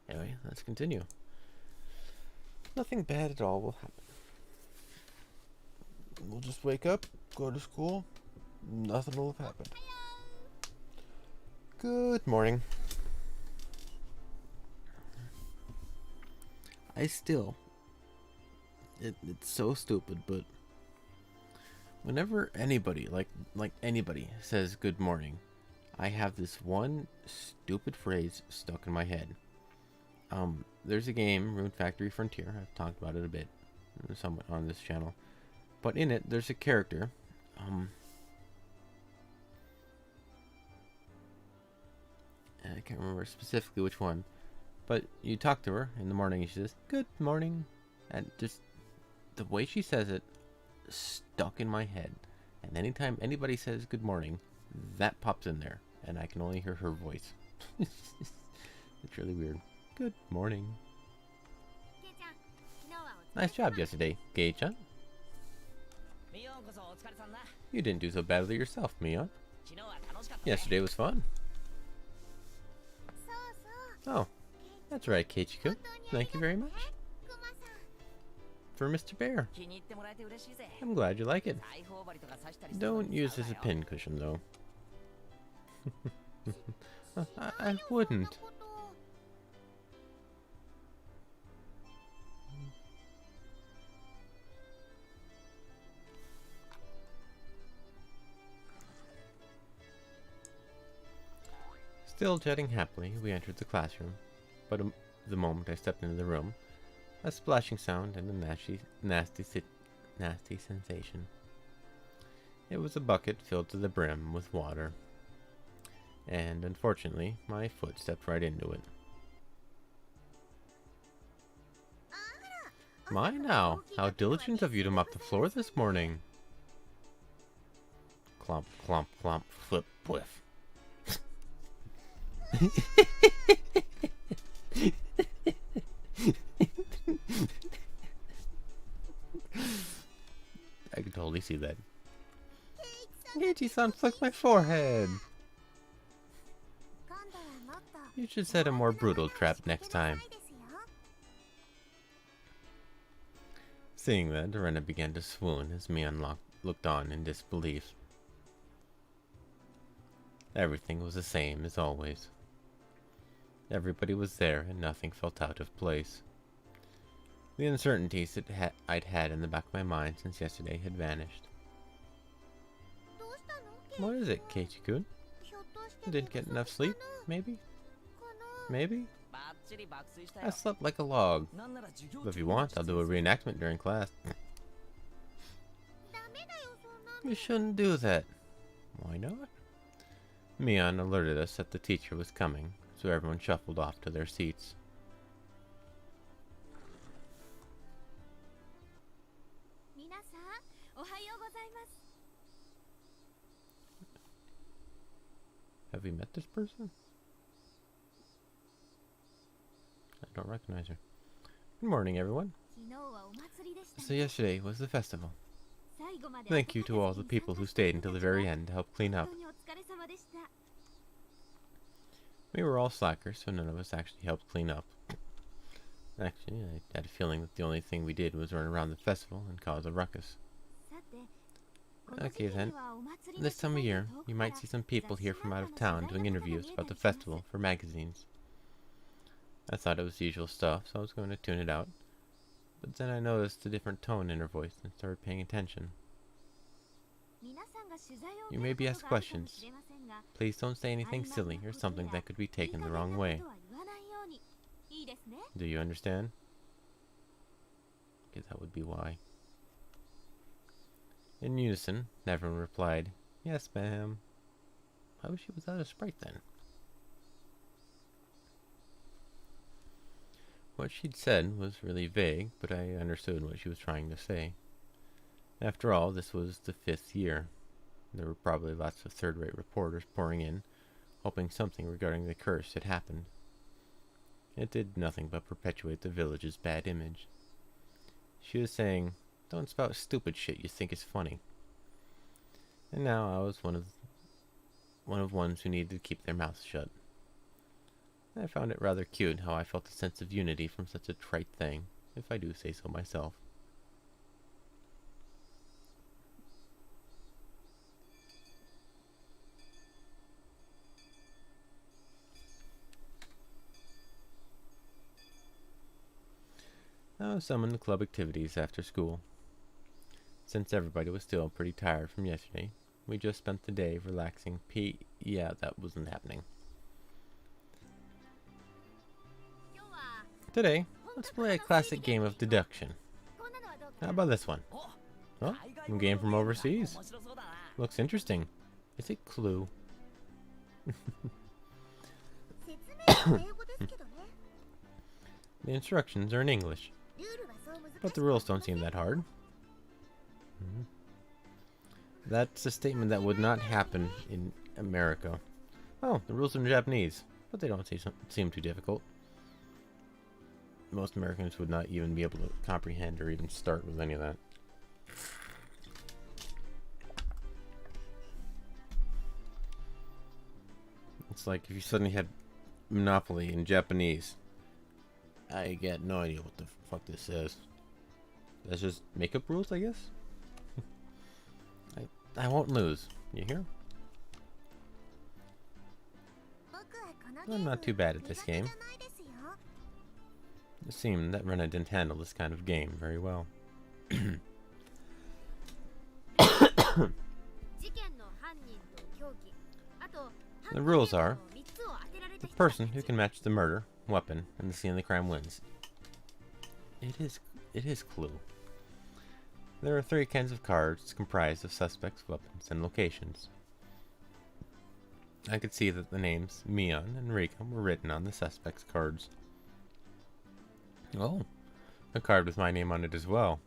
Anyway, let's continue. Nothing bad at all will happen. We'll just wake up, go to school, nothing will have happened. Good morning. I still, it's so stupid, but whenever anybody, like anybody says good morning, I have this one stupid phrase stuck in my head. There's a game, Rune Factory Frontier. I've talked about it a bit, somewhat on this channel. But in it, there's a character. I can't remember specifically which one. But you talk to her in the morning and she says, good morning. And just the way she says it stuck in my head. And anytime anybody says good morning, that pops in there. And I can only hear her voice. It's really weird. Good morning. Nice job yesterday, Gei-chan. You didn't do so badly yourself, Mia. Yesterday was fun. Oh, that's right, Keiichi-kun. Thank you very much. For Mr. Bear. I'm glad you like it. Don't use this as a pin cushion, though. I wouldn't. Still chatting happily, we entered the classroom, but the moment I stepped into the room, a splashing sound and a nasty sensation. It was a bucket filled to the brim with water, and unfortunately, my foot stepped right into it. My now, how diligent of you to mop the floor this morning. Clomp, clomp, clomp, flip, pliff. I can totally see that. Geiichi-san flicked my forehead. You should set a more brutal trap next time. Seeing that, Rena began to swoon as Mion looked on in disbelief. Everything was the same as always. Everybody was there and nothing felt out of place. The uncertainties I'd had in the back of my mind since yesterday had vanished. What is it, Keiichi-kun? Didn't get enough sleep? Maybe? Maybe? I slept like a log. But if you want, I'll do a reenactment during class. You shouldn't do that. Why not? Mion alerted us that the teacher was coming, so everyone shuffled off to their seats. Have we met this person? I don't recognize her. Good morning, everyone. So yesterday was the festival. Thank you to all the people who stayed until the very end to help clean up. We were all slackers, so none of us actually helped clean up. Actually, I had a feeling that the only thing we did was run around the festival and cause a ruckus. Okay then, this time of year, you might see some people here from out of town doing interviews about the festival for magazines. I thought it was the usual stuff, so I was going to tune it out. But then I noticed a different tone in her voice and started paying attention. You may be asked questions. Please don't say anything silly or something that could be taken the wrong way. Do you understand? Okay, that would be why. In unison, everyone replied, "Yes, ma'am." Why was she without a sprite then? What she'd said was really vague, but I understood what she was trying to say. After all, this was the 5th year. There were probably lots of third-rate reporters pouring in, hoping something regarding the curse had happened. It did nothing but perpetuate the village's bad image. She was saying, "Don't spout stupid shit you think is funny." And now I was one of ones who needed to keep their mouths shut. I found it rather cute how I felt a sense of unity from such a trite thing, if I do say so myself. I was summoned to club activities after school. Since everybody was still pretty tired from yesterday, we just spent the day relaxing. Yeah, that wasn't happening. Today, let's play a classic game of deduction. How about this one? Oh, a game from overseas. Looks interesting. Is it Clue? The instructions are in English, but the rules don't seem that hard. That's a statement that would not happen in America. Oh, the rules are in Japanese, but they don't seem too difficult. Most Americans would not even be able to comprehend or even start with any of that. It's like if you suddenly had Monopoly in Japanese. I get no idea what the fuck this says. Let's just make up rules, I guess? I won't lose. You hear? I'm not too bad at this game. It seemed that Rena didn't handle this kind of game very well. The rules are, the person who can match the murder, weapon, and the scene of the crime wins. It is Clue. There are 3 kinds of cards comprised of suspects, weapons, and locations. I could see that the names Mion and Rika were written on the suspects' cards. Oh, a card with my name on it as well.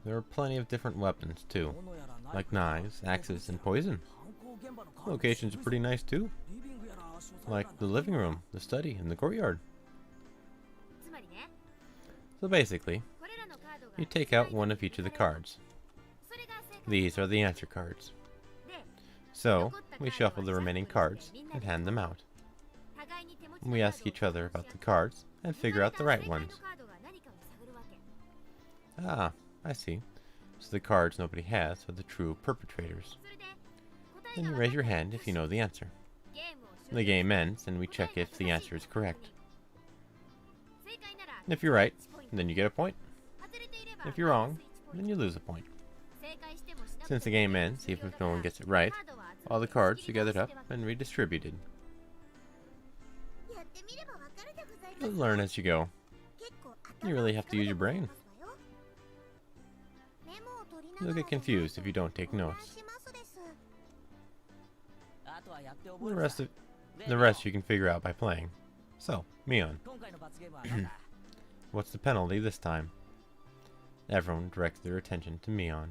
There are plenty of different weapons too, like knives, axes, and poison. Locations are pretty nice too, like the living room, the study, and the courtyard. So basically, you take out one of each of the cards. These are the answer cards. So, we shuffle the remaining cards and hand them out. we ask each other about the cards and figure out the right ones. Ah, I see. So the cards nobody has are the true perpetrators. Then you raise your hand if you know the answer. The game ends, and we check if the answer is correct. If you're right, then you get a point. If you're wrong, then you lose a point. Since the game ends, even if no one gets it right, all the cards are gathered up and redistributed. You'll learn as you go. You really have to use your brain. You'll get confused if you don't take notes. The rest you can figure out by playing. So, Mion. What's the penalty this time? Everyone directs their attention to Mion.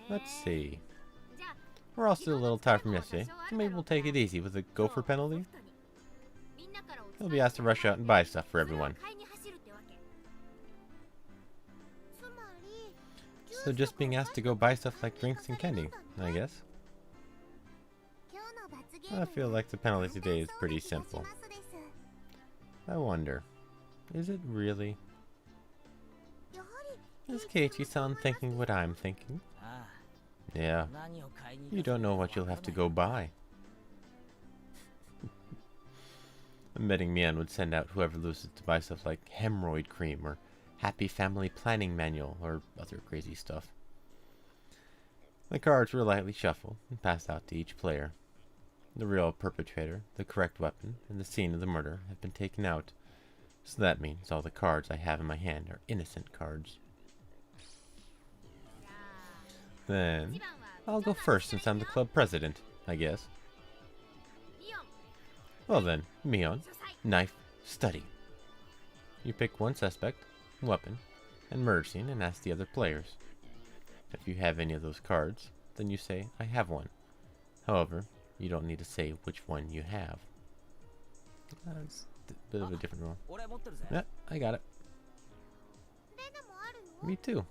Let's see. We're all still a little tired from yesterday, so maybe we'll take it easy with a gopher penalty. He'll be asked to rush out and buy stuff for everyone. So just being asked to go buy stuff like drinks and candy, I guess. I feel like the penalty today is pretty simple. I wonder, is it really? Is Keiichi-san thinking what I'm thinking? Yeah, you don't know what you'll have to go buy. I'm betting Mian would send out whoever loses to buy stuff like hemorrhoid cream or happy family planning manual or other crazy stuff. The cards were lightly shuffled and passed out to each player. The real perpetrator, the correct weapon, and the scene of the murder have been taken out, so that means all the cards I have in my hand are innocent cards. Then, I'll go first since I'm the club president, I guess. Well then, Mion, knife, study. You pick one suspect, weapon, and murder scene and ask the other players. If you have any of those cards, then you say, I have one. However, you don't need to say which one you have. That's a bit of a different rule. Yeah, I got it. Me too.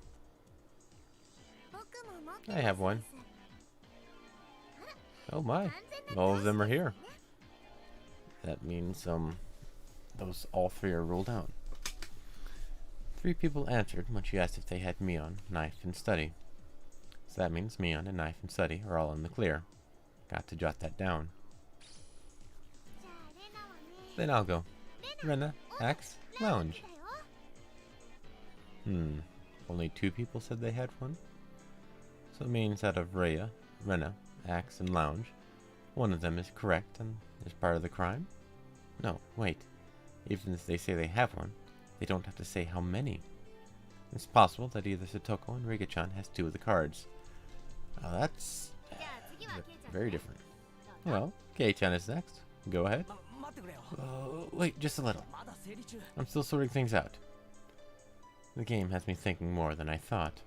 I have one. Oh my, all of them are here. That means, those all three are ruled out. 3 people answered when she asked if they had Mion, knife, and study. So that means Mion and knife and study are all in the clear. Got to jot that down. Then I'll go. Rena, axe, lounge. Only 2 people said they had one? So it means out of Rhea, Rena, axe, and lounge, one of them is correct and is part of the crime? No, wait. Even if they say they have one, they don't have to say how many. It's possible that either Satoko and Riga-chan has 2 of the cards. That's very different. Well, Kei-chan is next. Go ahead. Wait, just a little. I'm still sorting things out. The game has me thinking more than I thought.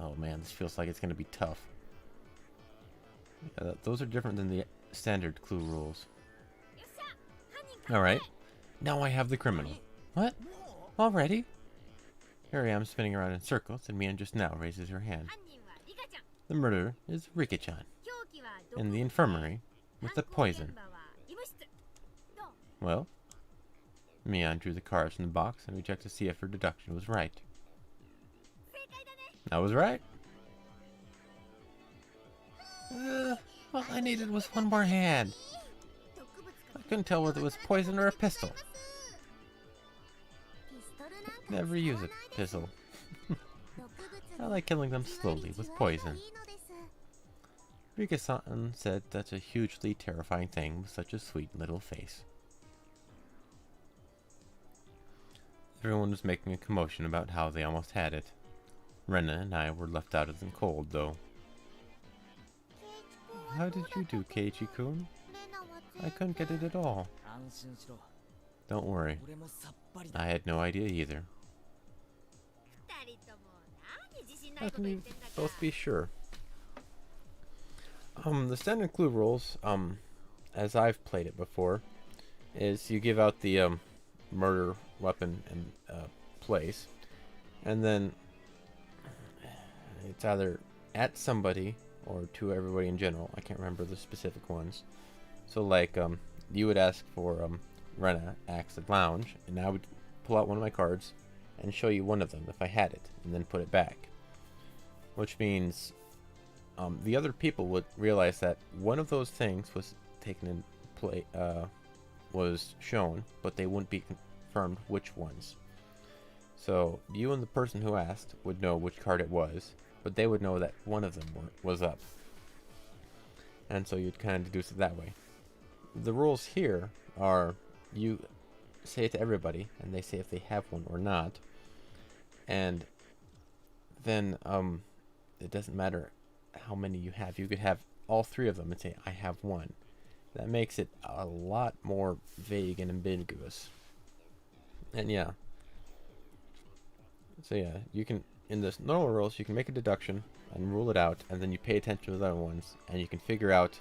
Oh man, this feels like it's going to be tough. Those are different than the standard clue rules. Alright, now I have the criminal. What? Already? Here I am spinning around in circles, and Mian just now raises her hand. The murderer is Rika-chan, in the infirmary, with the poison. Well, Mian drew the cards from the box, and we checked to see if her deduction was right. I was right. All I needed was one more hand. I couldn't tell whether it was poison or a pistol. Never use a pistol. I like killing them slowly with poison. Rika-san said that's a hugely terrifying thing with such a sweet little face. Everyone was making a commotion about how they almost had it. Rena and I were left out of the cold, though. How did you do, Keiichi-kun? I couldn't get it at all. Don't worry. I had no idea either. How can you both be sure? The standard clue rules, as I've played it before, is you give out the murder weapon and place, and then it's either at somebody or to everybody in general. I can't remember the specific ones. So like you would ask for Rena Axe at Lounge, and I would pull out one of my cards and show you one of them if I had it, and then put it back. Which means the other people would realize that one of those things was taken in play, was shown, but they wouldn't be confirmed which ones. So you and the person who asked would know which card it was, but they would know that one of them was up. And so you'd kind of deduce it that way. The rules here are you say it to everybody, and they say if they have one or not. And then it doesn't matter how many you have. You could have all three of them and say, I have one. That makes it a lot more vague and ambiguous. And yeah. So yeah, you can, in the normal rules, you can make a deduction and rule it out, and then you pay attention to the other ones, and you can figure out,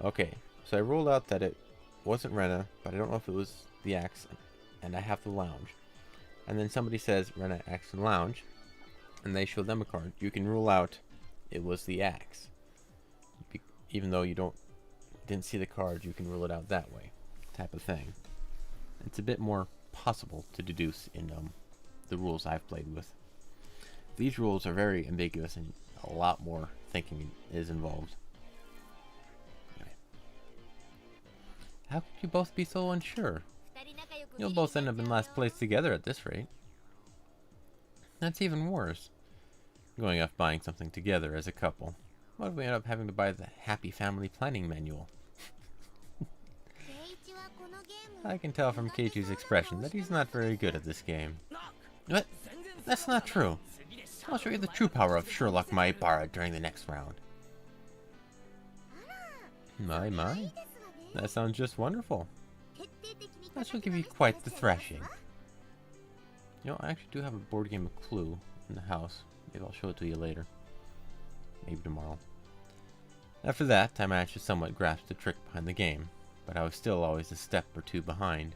okay, so I ruled out that it wasn't Rena, but I don't know if it was the axe, and I have the lounge. And then somebody says Rena, axe, and lounge, and they show them a card. You can rule out it was the axe. Even though you didn't see the card, you can rule it out that way, type of thing. It's a bit more possible to deduce in the rules I've played with. These rules are very ambiguous, and a lot more thinking is involved. Okay. How could you both be so unsure? You'll both end up in last place together at this rate. That's even worse. Going off buying something together as a couple. What if we end up having to buy the Happy Family Planning Manual? I can tell from Keiichi's expression that he's not very good at this game. What? That's not true. I'll show you the true power of Sherlock Maibara during the next round. My. That sounds just wonderful. That shall give you quite the thrashing. You know, I actually do have a board game of Clue in the house. Maybe I'll show it to you later. Maybe tomorrow. After that, I managed to somewhat grasp the trick behind the game, but I was still always a step or two behind.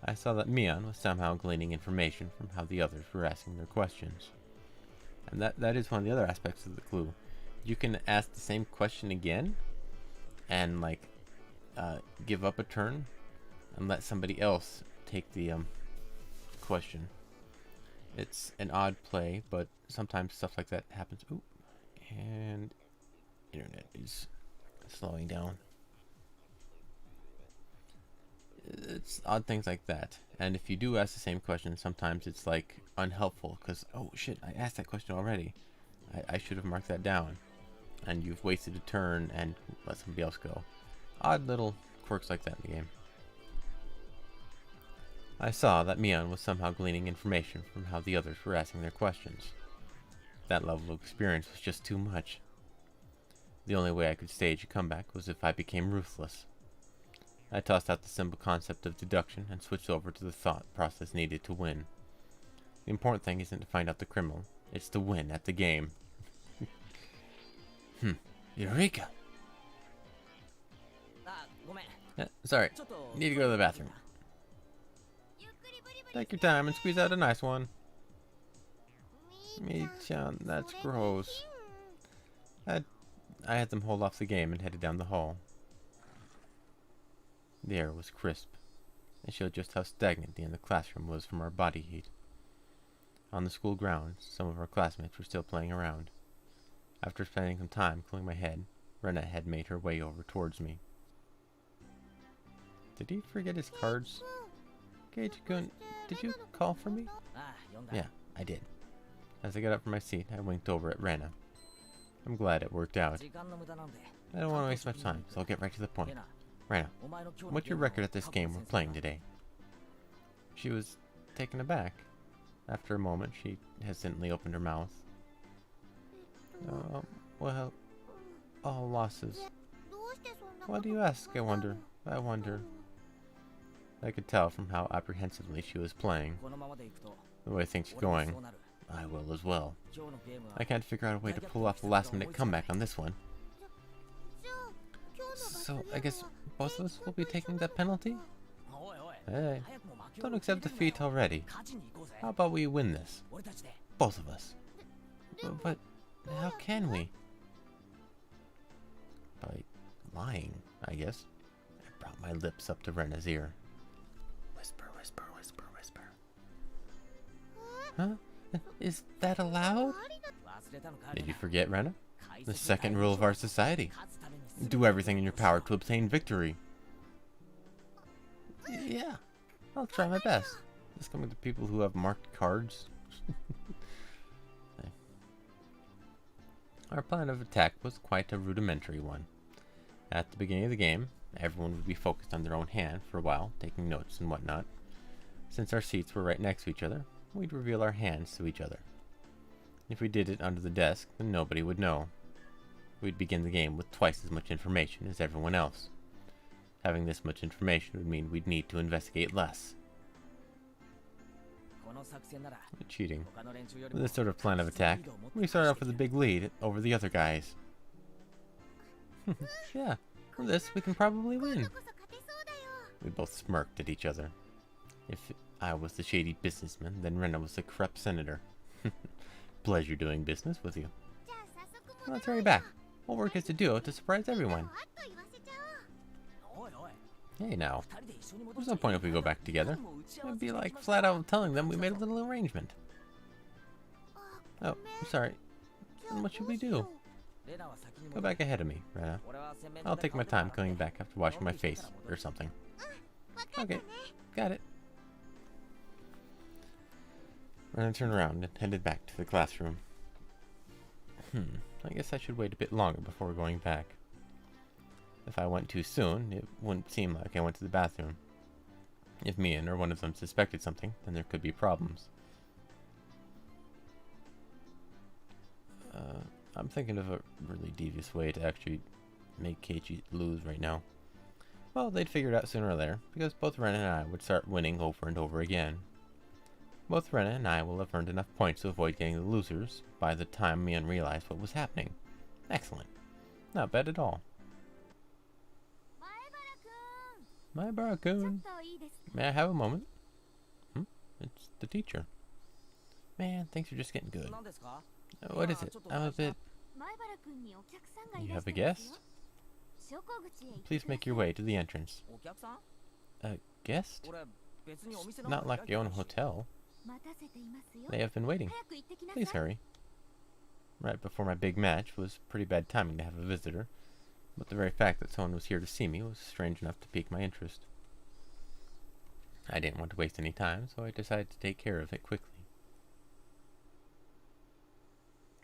I saw that Mion was somehow gleaning information from how the others were asking their questions. And that is one of the other aspects of the clue. You can ask the same question again, and like give up a turn, and let somebody else take the question. It's an odd play, but sometimes stuff like that happens. Ooh, and internet is slowing down. It's odd things like that. And if you do ask the same question, sometimes it's like unhelpful because, oh shit, I asked that question already. I should have marked that down. And you've wasted a turn and let somebody else go. Odd little quirks like that in the game. I saw that Mion was somehow gleaning information from how the others were asking their questions. That level of experience was just too much. The only way I could stage a comeback was if I became ruthless. I tossed out the simple concept of deduction and switched over to the thought process needed to win. The important thing isn't to find out the criminal, it's to win at the game. Eureka! Sorry, need to go to the bathroom. Take your time and squeeze out a nice one. Me-chan, that's gross. I had them hold off the game and headed down the hall. The air was crisp. It showed just how stagnant the end of the classroom was from our body heat. On the school grounds, some of our classmates were still playing around. After spending some time cooling my head, Rena had made her way over towards me. Did he forget his cards? Keiichi-kun, did you call for me? Yeah, I did. As I got up from my seat, I winked over at Rena. I'm glad it worked out. I don't want to waste much time, so I'll get right to the point. Rena, what's your record at this game we're playing today? She was taken aback. After a moment, she hesitantly opened her mouth. Well, all losses. Why do you ask, I wonder? I could tell from how apprehensively she was playing. The way things are going, I will as well. I can't figure out a way to pull off a last-minute comeback on this one. So, I guess both of us will be taking that penalty? Hey, don't accept defeat already. How about we win this? Both of us. But how can we? By lying, I guess. I my lips up to Rena's ear. Whisper, whisper, whisper, whisper. Huh? Is that allowed? Did you forget, Rena? The second rule of our society. Do everything in your power to obtain victory. Yeah, I'll try my best. Just coming to people who have marked cards. Our plan of attack was quite a rudimentary one. At the beginning of the game, everyone would be focused on their own hand for a while, taking notes and whatnot. Since our seats were right next to each other, we'd reveal our hands to each other. If we did it under the desk, then nobody would know. We'd begin the game with twice as much information as everyone else. Having this much information would mean we'd need to investigate less. Cheating. With this sort of plan of attack, we start off with a big lead over the other guys. Yeah, with this we can probably win. We both smirked at each other. If I was the shady businessman, then Rena was the corrupt senator. Pleasure doing business with you. Well, let's hurry back. We'll work as a duo to surprise everyone. Hey now, there's no point if we go back together. It'd be like flat out telling them we made a little arrangement. Oh, I'm sorry. Then what should we do? Go back ahead of me, Rena. I'll take my time coming back after washing my face or something. Okay, got it. Rena turned around and headed back to the classroom. I guess I should wait a bit longer before going back. If I went too soon, it wouldn't seem like I went to the bathroom. If Mian or one of them suspected something, then there could be problems. I'm thinking of a really devious way to actually make Keiichi lose right now. Well, they'd figure it out sooner or later, because both Rena and I would start winning over and over again. Both Rena and I will have earned enough points to avoid getting the losers by the time Mian realized what was happening. Excellent. Not bad at all. Maebara-kun. May I have a moment? It's the teacher. Man, things are just getting good. What is it? I'm a bit... You have a guest? Please make your way to the entrance. A guest? It's not like your own hotel. They have been waiting. Please hurry. Right before my big match was pretty bad timing to have a visitor, but the very fact that someone was here to see me was strange enough to pique my interest. I didn't want to waste any time, so I decided to take care of it quickly.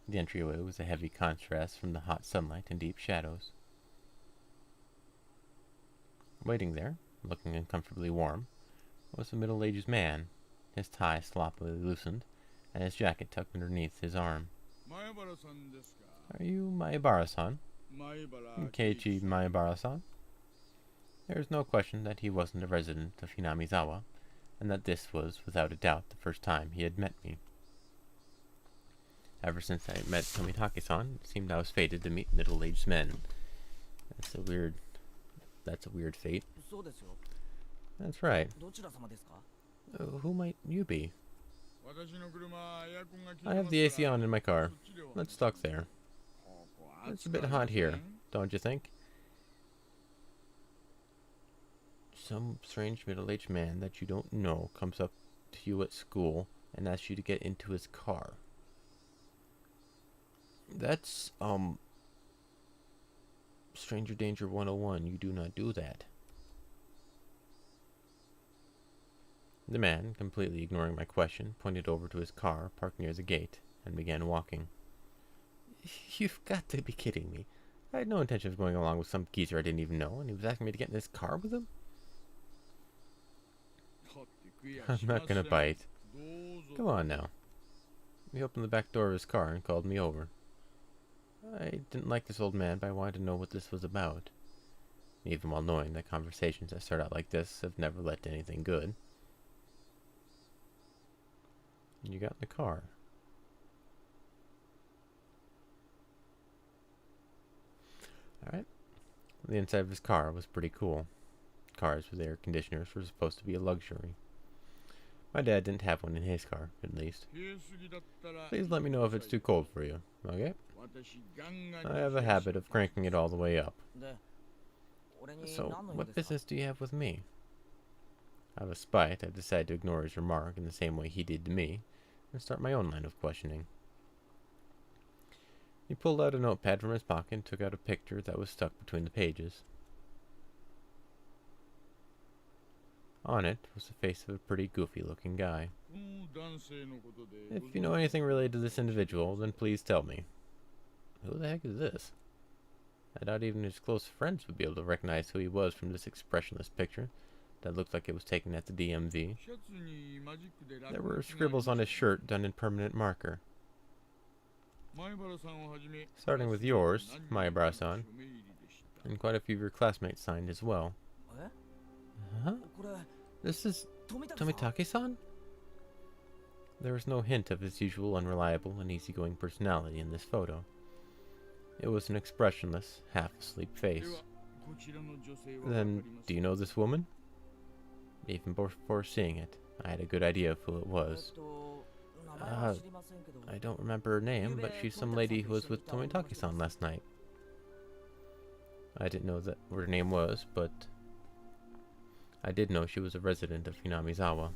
The entryway was a heavy contrast from the hot sunlight and deep shadows. Waiting there, looking uncomfortably warm, was a middle-aged man, his tie sloppily loosened, and his jacket tucked underneath his arm. Are you Maebara-san? Keiichi Maebara-san? There is no question that he wasn't a resident of Hinamizawa, and that this was, without a doubt, the first time he had met me. Ever since I met Tomitake-san, it seemed I was fated to meet middle-aged men. That's a weird fate. That's right. Who might you be? I have the AC on in my car. Let's talk there. It's a bit hot here, don't you think? Some strange middle-aged man that you don't know comes up to you at school and asks you to get into his car. That's, Stranger Danger 101. You do not do that. The man, completely ignoring my question, pointed over to his car, parked near the gate, and began walking. You've got to be kidding me. I had no intention of going along with some geezer I didn't even know, and he was asking me to get in his car with him? I'm not gonna bite. Come on now. He opened the back door of his car and called me over. I didn't like this old man, but I wanted to know what this was about. Even while knowing that conversations that start out like this have never led to anything good. You got in the car. Alright. The inside of his car was pretty cool. Cars with air conditioners were supposed to be a luxury. My dad didn't have one in his car, at least. Please let me know if it's too cold for you, okay? I have a habit of cranking it all the way up. So, what business do you have with me? Out of spite, I decided to ignore his remark in the same way he did to me, and start my own line of questioning. He pulled out a notepad from his pocket and took out a picture that was stuck between the pages. On it was the face of a pretty goofy-looking guy. If you know anything related to this individual, then please tell me. Who the heck is this? I doubt even his close friends would be able to recognize who he was from this expressionless picture that looked like it was taken at the DMV. There were scribbles on his shirt done in permanent marker. Starting with yours, Maebara-san, and quite a few of your classmates signed as well. Huh? This is Tomitake-san? There was no hint of his usual unreliable and easygoing personality in this photo. It was an expressionless, half-asleep face. Then, do you know this woman? Even before seeing it, I had a good idea of who it was. I don't remember her name, but she's some lady who was with Tomitake-san last night. I didn't know what her name was, but I did know she was a resident of Hinamizawa.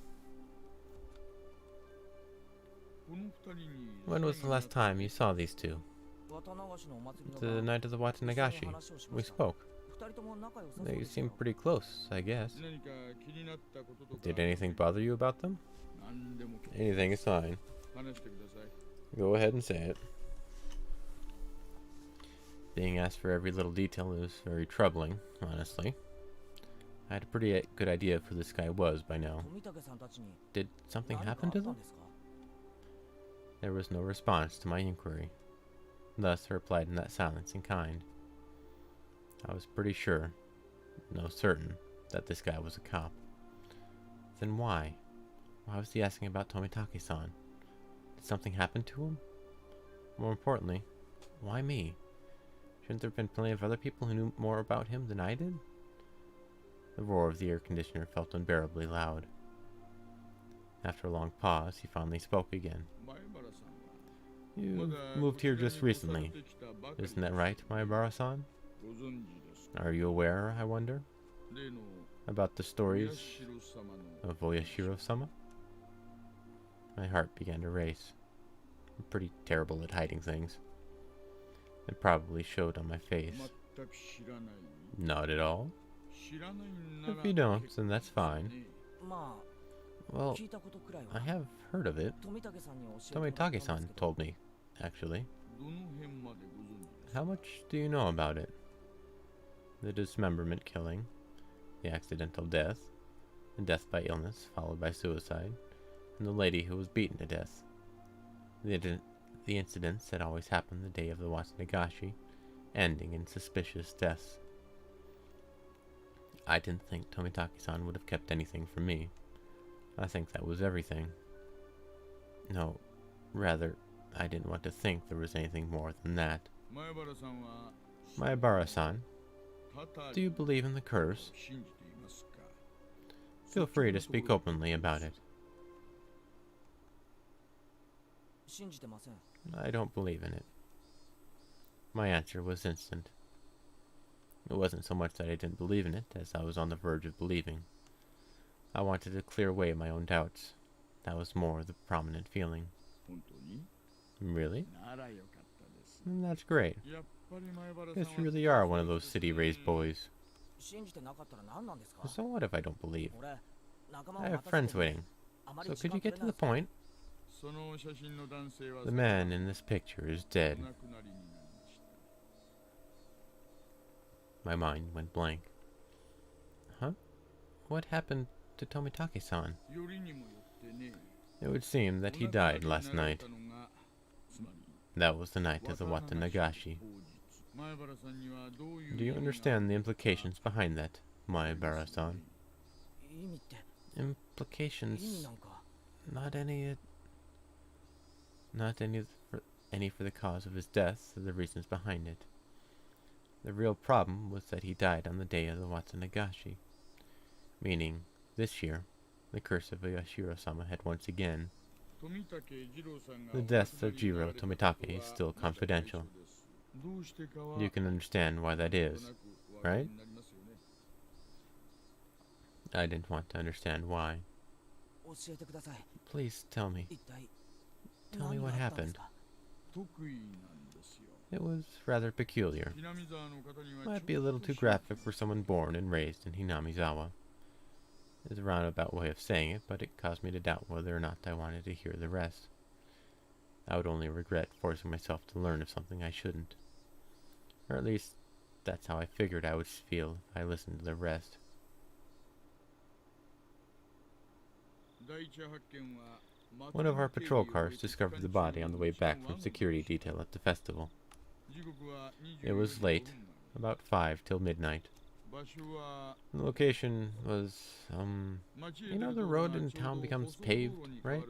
When was the last time you saw these two? The night of the Watanagashi. We spoke. They seem pretty close, I guess. Did anything bother you about them? Anything is fine. Go ahead and say it. Being asked for every little detail is very troubling, honestly. I had a pretty good idea of who this guy was by now. Did something happen to them? There was no response to my inquiry. Thus I replied in that silence in kind. I was pretty sure, no certain, that this guy was a cop. Then why? Why was he asking about Tomitake-san? Did something happen to him? More importantly, why me? Shouldn't there have been plenty of other people who knew more about him than I did? The roar of the air conditioner felt unbearably loud. After a long pause, he finally spoke again. You moved here just recently. Isn't that right, Maebara-san? Are you aware, I wonder, about the stories of Oyashiro-sama? My heart began to race. I'm pretty terrible at hiding things. It probably showed on my face. Not at all? If you don't, then that's fine. Well, I have heard of it. Tomitake-san told me, actually. How much do you know about it? The dismemberment killing, the accidental death, the death by illness followed by suicide, and the lady who was beaten to death. The incidents that always happened the day of the Watanagashi, ending in suspicious deaths. I didn't think Tomitake-san would have kept anything from me. I think that was everything. No, rather, I didn't want to think there was anything more than that. Maebara-san, do you believe in the curse? Feel free to speak openly about it. I don't believe in it. My answer was instant. It wasn't so much that I didn't believe in it as I was on the verge of believing. I wanted to clear away my own doubts. That was more the prominent feeling. Really? That's great. Guess you really are one of those city-raised boys. So what if I don't believe? I have friends waiting. So could you get to the point? The man in this picture is dead. My mind went blank. Huh? What happened to Tomitake-san? It would seem that he died last night. That was the night of the Watanagashi. Do you understand the implications behind that, Maebara-san? Implications? Not any for the cause of his death or the reasons behind it. The real problem was that he died on the day of the Watanagashi, meaning, this year, the curse of Oyashiro-sama had once again. The death of Jiro Tomitake is still confidential. You can understand why that is, right? I didn't want to understand why. Please tell me. Tell me what happened. It was rather peculiar. Might be a little too graphic for someone born and raised in Hinamizawa. It's a roundabout way of saying it, but it caused me to doubt whether or not I wanted to hear the rest. I would only regret forcing myself to learn of something I shouldn't. Or at least, that's how I figured I would feel if I listened to the rest. One of our patrol cars discovered the body on the way back from security detail at the festival. It was late, about 5 till midnight. The location was, you know the road in town becomes paved, right?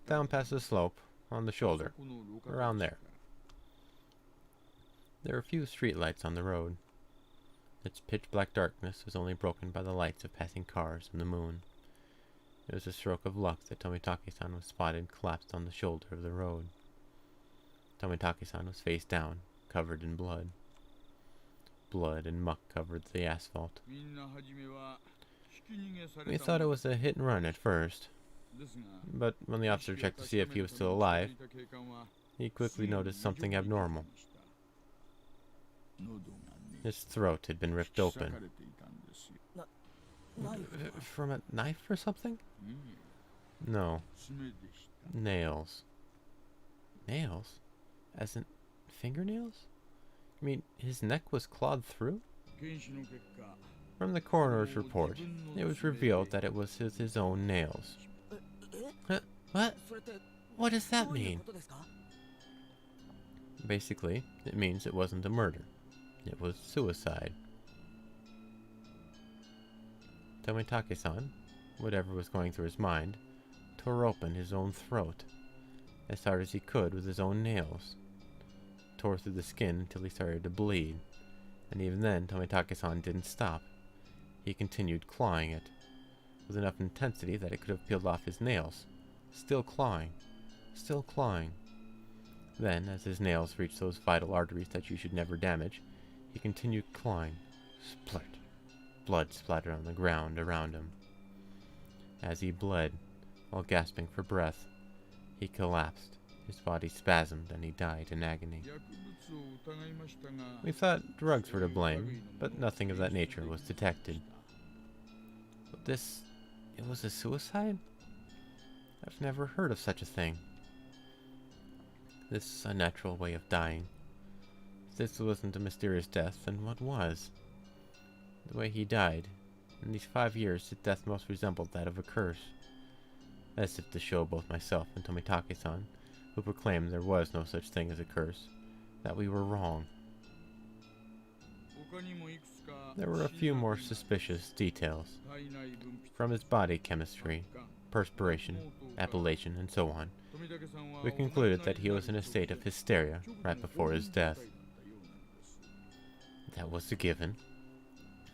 Down past the slope, on the shoulder, around there. There were few streetlights on the road. Its pitch-black darkness was only broken by the lights of passing cars and the moon. It was a stroke of luck that Tomitake-san was spotted collapsed on the shoulder of the road. Tomitake-san was face down, covered in blood. Blood and muck covered the asphalt. We thought it was a hit and run at first, but when the officer checked to see if he was still alive, he quickly noticed something abnormal. His throat had been ripped open. From a knife or something? No. Nails. Nails? As in fingernails? I mean, his neck was clawed through? From the coroner's report, it was revealed that it was his own nails. What? What does that mean? Basically, it means it wasn't a murder. It was suicide. Tomitake-san, whatever was going through his mind, tore open his own throat, as hard as he could with his own nails. Tore through the skin until he started to bleed, and even then Tomitake-san didn't stop. He continued clawing it, with enough intensity that it could have peeled off his nails. Still clawing. Still clawing. Then, as his nails reached those vital arteries that you should never damage, he continued clawing. Splurt. Blood splattered on the ground around him. As he bled, while gasping for breath, he collapsed. His body spasmed and he died in agony. We thought drugs were to blame, but nothing of that nature was detected. But it was a suicide? I've never heard of such a thing. This unnatural way of dying. If this wasn't a mysterious death, then what was? The way he died. In these 5 years, his death most resembled that of a curse. As if to show both myself and Tomitake-san, who proclaimed there was no such thing as a curse, that we were wrong. There were a few more suspicious details. From his body chemistry, perspiration, appellation, and so on, we concluded that he was in a state of hysteria right before his death. That was a given.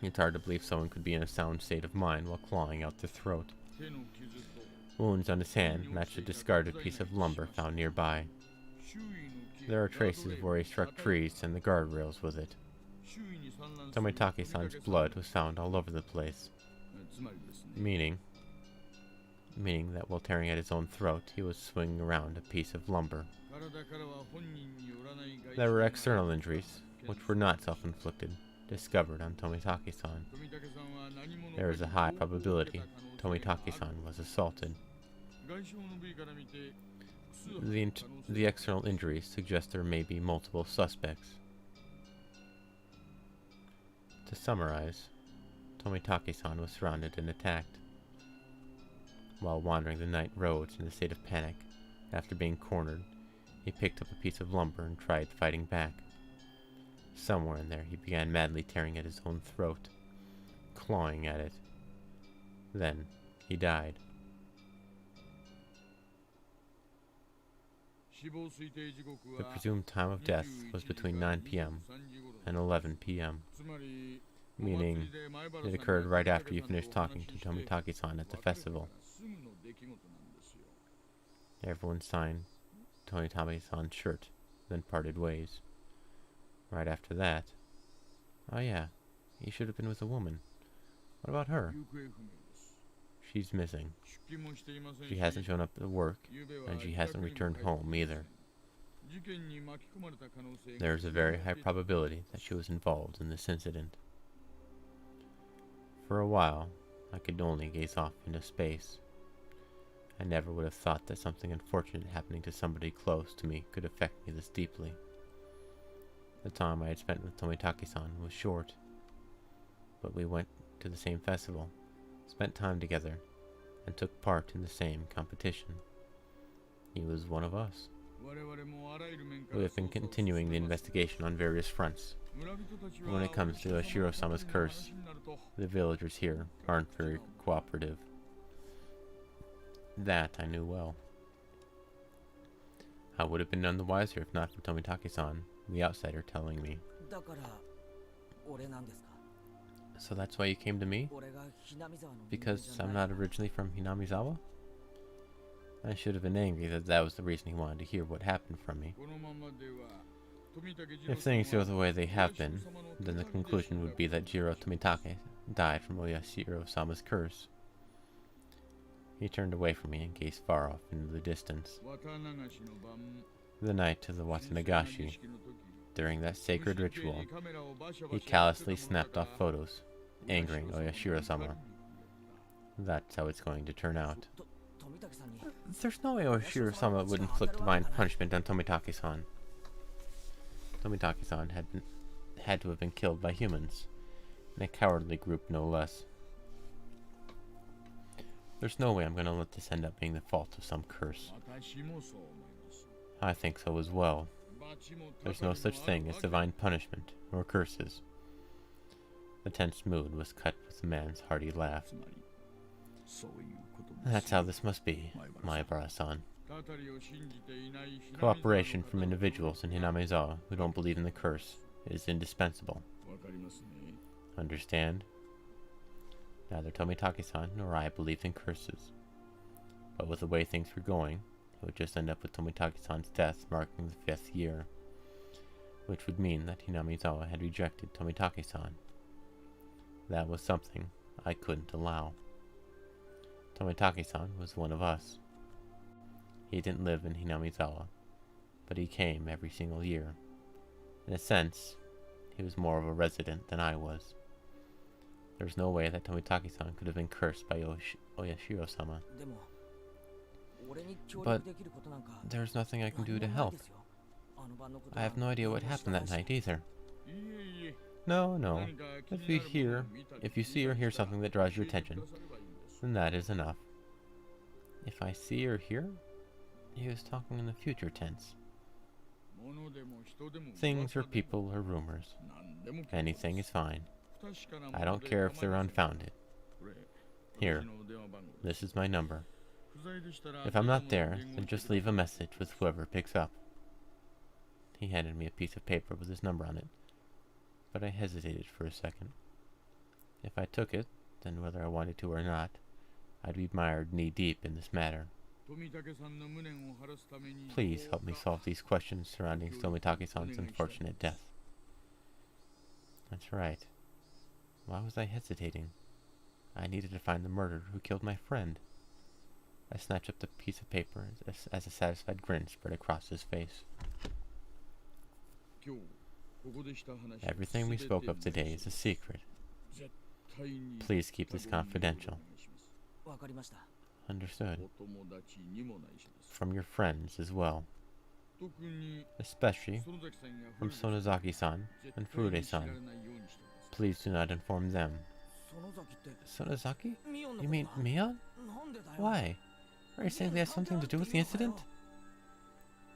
It's hard to believe someone could be in a sound state of mind while clawing out their throat. Wounds on his hand matched a discarded piece of lumber found nearby. There are traces of where he struck trees and the guardrails with it. Tomitake-san's blood was found all over the place. Meaning that while tearing at his own throat, he was swinging around a piece of lumber. There were external injuries, which were not self-inflicted, discovered on Tomitake-san. There is a high probability Tomitake-san was assaulted. The external injuries suggest there may be multiple suspects. To summarize, Tomitake-san was surrounded and attacked. While wandering the night roads in a state of panic, after being cornered, he picked up a piece of lumber and tried fighting back. Somewhere in there, he began madly tearing at his own throat, clawing at it. Then, he died. The presumed time of death was between 9 p.m. and 11 p.m., meaning it occurred right after you finished talking to Tomitake-san at the festival. Everyone signed Tomitake-san's shirt, then parted ways. Right after that, oh yeah, he should have been with a woman. What about her? She's missing. She hasn't shown up at work, and she hasn't returned home either. There's a very high probability that she was involved in this incident. For a while, I could only gaze off into space. I never would have thought that something unfortunate happening to somebody close to me could affect me this deeply. The time I had spent with Tomitaki-san was short, but we went to the same festival, spent time together, and took part in the same competition. He was one of us. We have been continuing the investigation on various fronts. When it comes to Oshiro-sama's curse, the villagers here aren't very cooperative. That I knew well. I would have been none the wiser if not for Tomitaki-san, the outsider, telling me. So that's why you came to me? Because I'm not originally from Hinamizawa? I should have been angry that that was the reason he wanted to hear what happened from me. If things go the way they have been, then the conclusion would be that Jiro Tomitake died from Oyashiro-sama's curse. He turned away from me and gazed far off into the distance. The night of the Watanagashi, during that sacred ritual, he callously snapped off photos, angering Oyashiro-sama. That's how it's going to turn out. There's no way Oyashiro-sama would inflict divine punishment on Tomitaki-san. Tomitaki-san had to have been killed by humans, in a cowardly group no less. There's no way I'm going to let this end up being the fault of some curse. I think so as well. There's no such thing as divine punishment or curses. The tense mood was cut with the man's hearty laugh. That's how this must be, Maebara-san. Cooperation from individuals in Hinamizawa who don't believe in the curse is indispensable. Understand? Neither Tomitaki-san nor I believed in curses. But with the way things were going, it would just end up with Tomitaki-san's death marking the 5th year, which would mean that Hinamizawa had rejected Tomitaki-san. That was something I couldn't allow. Tomitaki-san was one of us. He didn't live in Hinamizawa, but he came every single year. In a sense, he was more of a resident than I was. There's no way that Tomitaki-san could have been cursed by Oyashiro-sama. But there's nothing I can do to help. I have no idea what happened that night either. No. If you see or hear something that draws your attention, then that is enough. If I see or hear? He was talking in the future tense. Things or people or rumors. Anything is fine. I don't care if they're unfounded. Here, this is my number. If I'm not there, then just leave a message with whoever picks up. He handed me a piece of paper with his number on it, but I hesitated for a second. If I took it, then whether I wanted to or not, I'd be mired knee-deep in this matter. Please help me solve these questions surrounding Tomitaki-san's unfortunate death. That's right. Why was I hesitating? I needed to find the murderer who killed my friend. I snatched up the piece of paper as a satisfied grin spread across his face. Everything we spoke of today is a secret. Please keep this confidential. Understood. From your friends as well. Especially from Sonozaki-san and Furude-san. Please do not inform them. Sonozaki? You mean Mion? Why? Are you saying they have something to do with the incident?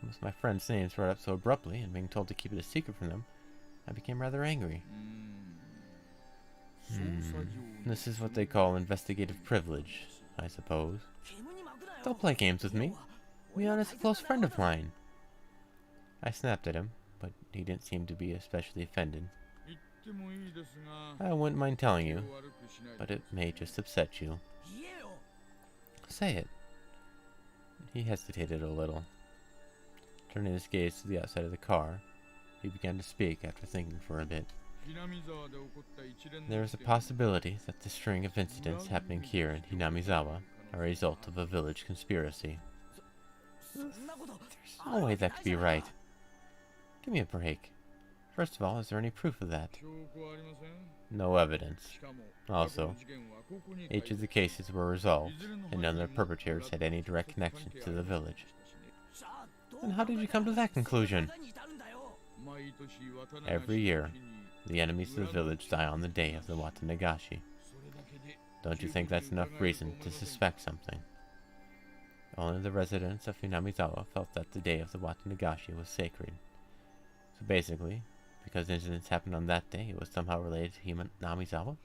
With my friends' names brought up so abruptly and being told to keep it a secret from them, I became rather angry. This is what they call investigative privilege, I suppose. Don't play games with me. Mion is a close friend of mine. I snapped at him, but he didn't seem to be especially offended. I wouldn't mind telling you, but it may just upset you. Say it. He hesitated a little. Turning his gaze to the outside of the car, he began to speak after thinking for a bit. There is a possibility that the string of incidents happening here in Hinamizawa are a result of a village conspiracy. There's no way that could be right. Give me a break. First of all, is there any proof of that? No evidence. Also, each of the cases were resolved, and none of the perpetrators had any direct connection to the village. And how did you come to that conclusion? Every year, the enemies of the village die on the day of the Watanagashi. Don't you think that's enough reason to suspect something? Only the residents of Hinamizawa felt that the day of the Watanagashi was sacred. So basically, because incidents happened on that day, it was somehow related to Hinamizawa?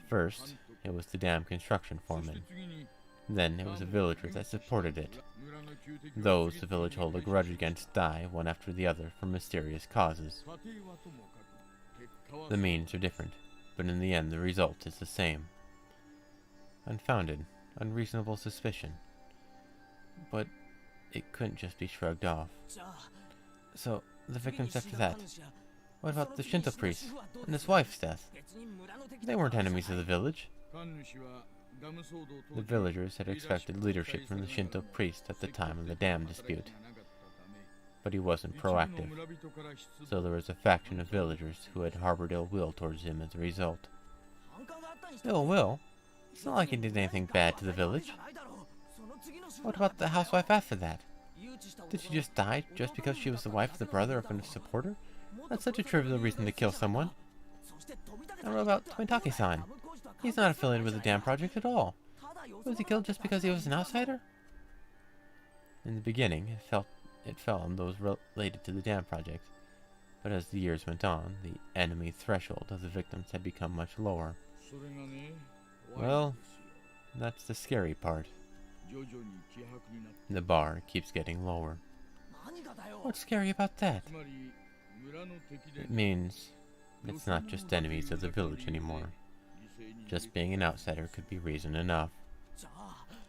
First, it was the dam construction foreman. Then it was the villagers that supported it. Those the village hold a grudge against die one after the other for mysterious causes. The means are different, but in the end the result is the same. Unfounded, unreasonable suspicion. But it couldn't just be shrugged off. So, the victims after that. What about the Shinto priest and his wife's death? They weren't enemies of the village. The villagers had expected leadership from the Shinto priest at the time of the dam dispute. But he wasn't proactive, so there was a faction of villagers who had harbored ill will towards him as a result. Ill will? It's not like he did anything bad to the village. What about the housewife after that? Did she just die just because she was the wife of the brother of a supporter? That's such a trivial reason to kill someone. And what about Tomitake-san? He's not affiliated with the dam project at all. Was he killed just because he was an outsider? In the beginning, it fell on those related to the dam project, but as the years went on, the enemy threshold of the victims had become much lower. Well, that's the scary part. The bar keeps getting lower. What's scary about that? It means it's not just enemies of the village anymore. Just being an outsider could be reason enough.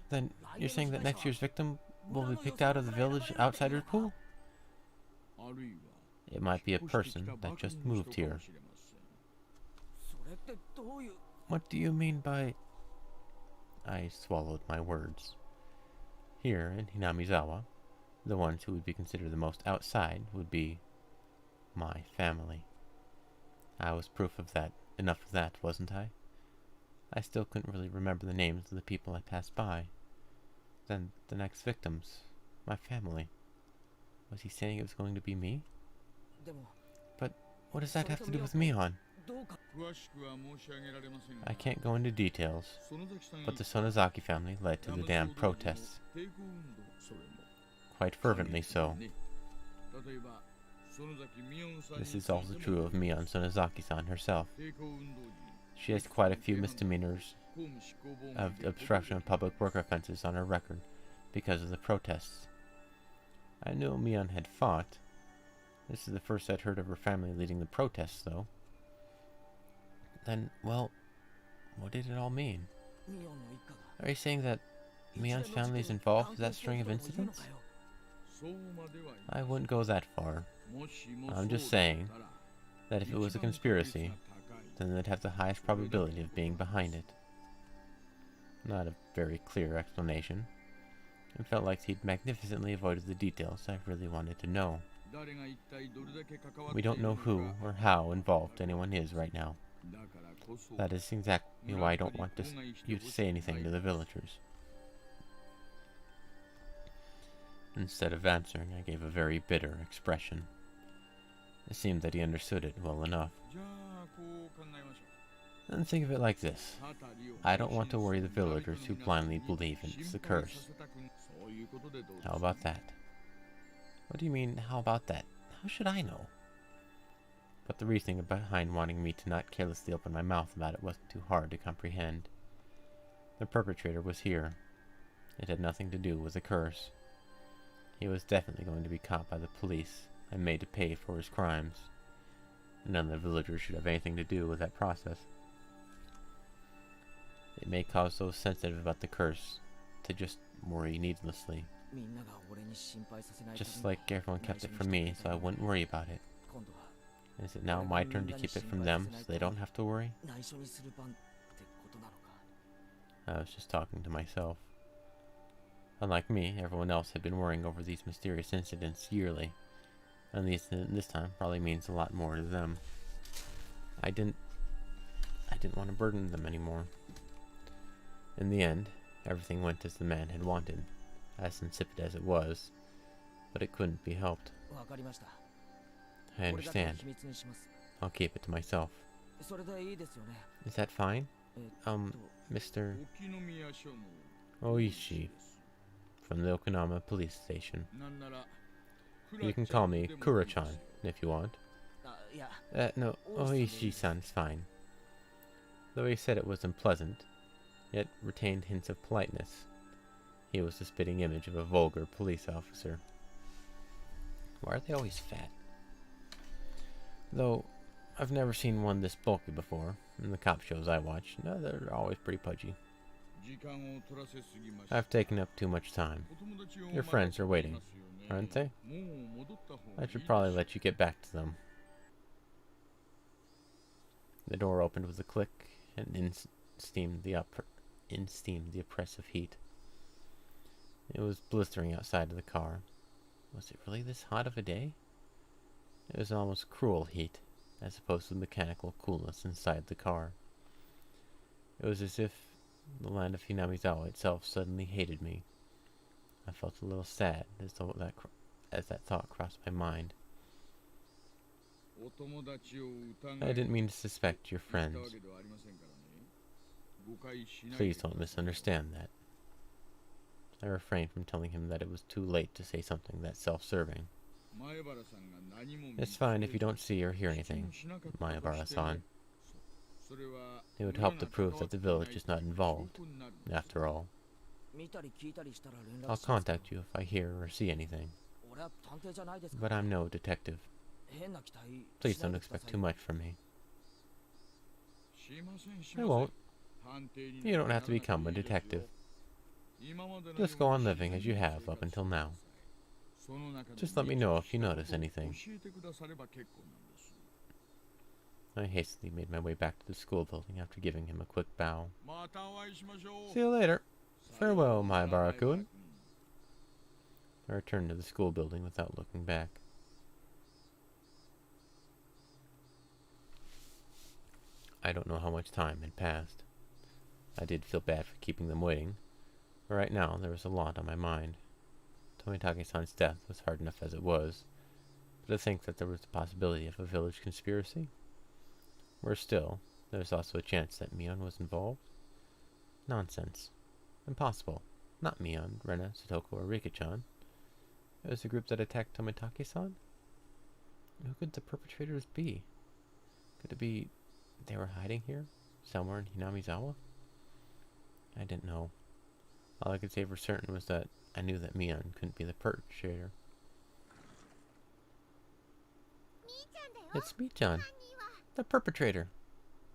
Then you're saying that next year's victim will be picked out of the village outsider pool? It might be a person that just moved here. What do you mean by... I swallowed my words. Here in Hinamizawa, the ones who would be considered the most outside would be my family. I was proof of that. Enough of that, wasn't I? I still couldn't really remember the names of the people I passed by. Then the next victims, my family. Was he saying it was going to be me? But what does that have to do with Mion? I can't go into details, but the Sonozaki family led to the dam protests. Quite fervently so. This is also true of Mion Sonozaki-san herself. She has quite a few misdemeanors of obstruction of public work offenses on her record because of the protests. I knew Mion had fought. This is the first I'd heard of her family leading the protests, though. Then, well, what did it all mean? Are you saying that Mion's family is involved with that string of incidents? I wouldn't go that far. I'm just saying that if it was a conspiracy, then they'd have the highest probability of being behind it. Not a very clear explanation. It felt like he'd magnificently avoided the details I really wanted to know. We don't know who or how involved anyone is right now. That is exactly why I don't want you to say anything to the villagers. Instead of answering, I gave a very bitter expression. It seemed that he understood it well enough. And think of it like this. I don't want to worry the villagers who blindly believe it's the curse. How about that? What do you mean, how about that? How should I know? But the reasoning behind wanting me to not carelessly open my mouth about it wasn't too hard to comprehend. The perpetrator was here. It had nothing to do with the curse. He was definitely going to be caught by the police and made to pay for his crimes. None of the villagers should have anything to do with that process. It may cause those sensitive about the curse to just worry needlessly. Just like everyone kept it from me so I wouldn't worry about it. Is it now my turn to keep it from them so they don't have to worry? I was just talking to myself. Unlike me, everyone else had been worrying over these mysterious incidents yearly. And this time probably means a lot more to them. I didn't want to burden them anymore. In the end, everything went as the man had wanted, as insipid as it was, but it couldn't be helped. I understand. I'll keep it to myself. Is that fine? Mr. Oishi, from the Okinawa police station. You can call me Kura-chan, if you want. No, Oishi-san is fine. Though he said it was unpleasant, yet retained hints of politeness. He was the spitting image of a vulgar police officer. Why are they always fat? Though, I've never seen one this bulky before. In the cop shows I watch, no, they're always pretty pudgy. I've taken up too much time. Your friends are waiting, aren't they? I should probably let you get back to them. The door opened with a click and in-steamed the oppressive heat. It was blistering outside of the car. Was it really this hot of a day? It was almost cruel heat, as opposed to the mechanical coolness inside the car. It was as if the land of Hinamizawa itself suddenly hated me. I felt a little sad as that thought crossed my mind. I didn't mean to suspect your friends. Please don't misunderstand that. I refrained from telling him that it was too late to say something that self-serving. It's fine if you don't see or hear anything, Maebara-san. It would help to prove that the village is not involved, after all. I'll contact you if I hear or see anything. But I'm no detective. Please don't expect too much from me. I won't. You don't have to become a detective. Just go on living as you have up until now. Just let me know if you notice anything. I hastily made my way back to the school building after giving him a quick bow. See you later. Farewell, Maebara-kun. I returned to the school building without looking back. I don't know how much time had passed. I did feel bad for keeping them waiting, but right now there was a lot on my mind. Tomitake-san's death was hard enough as it was, but to think that there was the possibility of a village conspiracy? Worse still, there was also a chance that Mion was involved? Nonsense. Impossible. Not Mion, Rena, Satoko, or Rika-chan. It was the group that attacked Tomitake-san? Who could the perpetrators be? Could it be they were hiding here? Somewhere in Hinamizawa? I didn't know. All I could say for certain was that I knew that Mion couldn't be the perpetrator. It's Mii-chan, the perpetrator.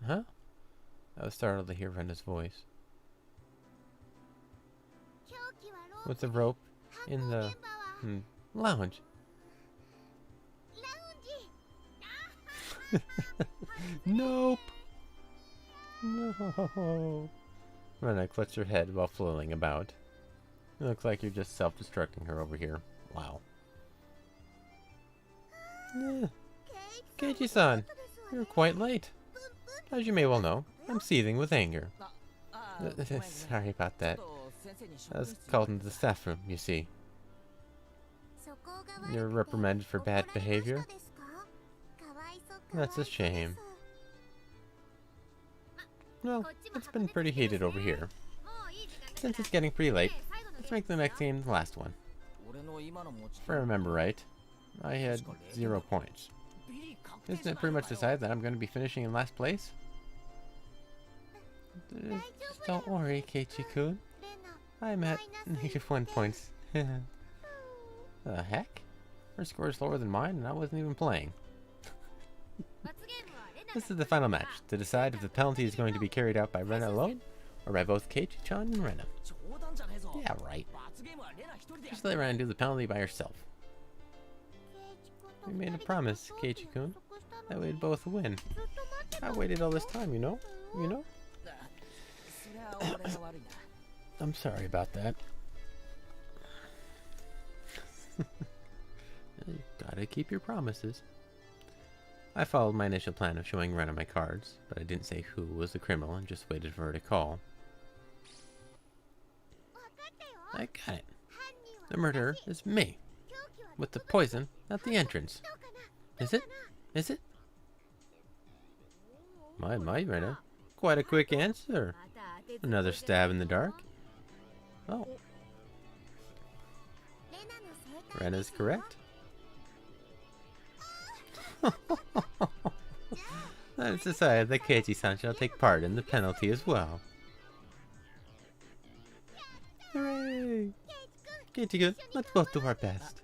Huh? I was startled to hear Rena's voice. With the rope in the lounge. Nope. No. Rena clutched her head while flailing about. It looks like you're just self-destructing her over here. Wow. Keiichi-san, you're quite late. As you may well know, I'm seething with anger. Sorry about that. I was called into the staff room, you see. You're reprimanded for bad behavior? That's a shame. Well, it's been pretty heated over here. Since it's getting pretty late, let's make the next game the last one. If I remember right, I had 0 points. Isn't it pretty much decided that I'm going to be finishing in last place? Just don't worry, Keiichi-kun. I'm at -1 points. The heck? Her score is lower than mine and I wasn't even playing. This is the final match, to decide if the penalty is going to be carried out by Rena alone, or by both Keiichi-chan and Rena. Yeah, right. Just let Rena do the penalty by herself. We made a promise, Keiichi-kun. That we'd both win. I waited all this time, you know? You know? I'm sorry about that. You gotta keep your promises. I followed my initial plan of showing Rena my cards, but I didn't say who was the criminal and just waited for her to call. I got it. The murderer is me. With the poison at the entrance. Is it? Is it? My, Rena. Quite a quick answer. Another stab in the dark. Oh. Rena's correct. It's decided that Keiichi-san shall take part in the penalty as well. Hooray! Keiichi-kun, let's both do our best.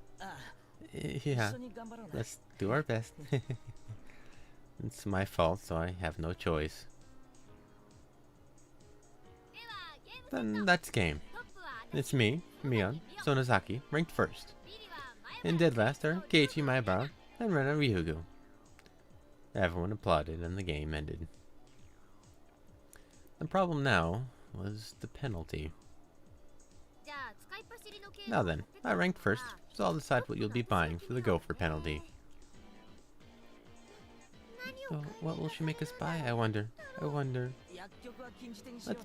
Yeah, let's do our best. It's my fault, so I have no choice. Then that's game. It's me, Mion, Sonozaki, ranked first. In dead last are Keiichi Maebara and Rena Ryugu. Everyone applauded and the game ended. The problem now was the penalty. Now then, I ranked first, so I'll decide what you'll be buying for the gopher penalty. Oh, what will she make us buy, I wonder? Let's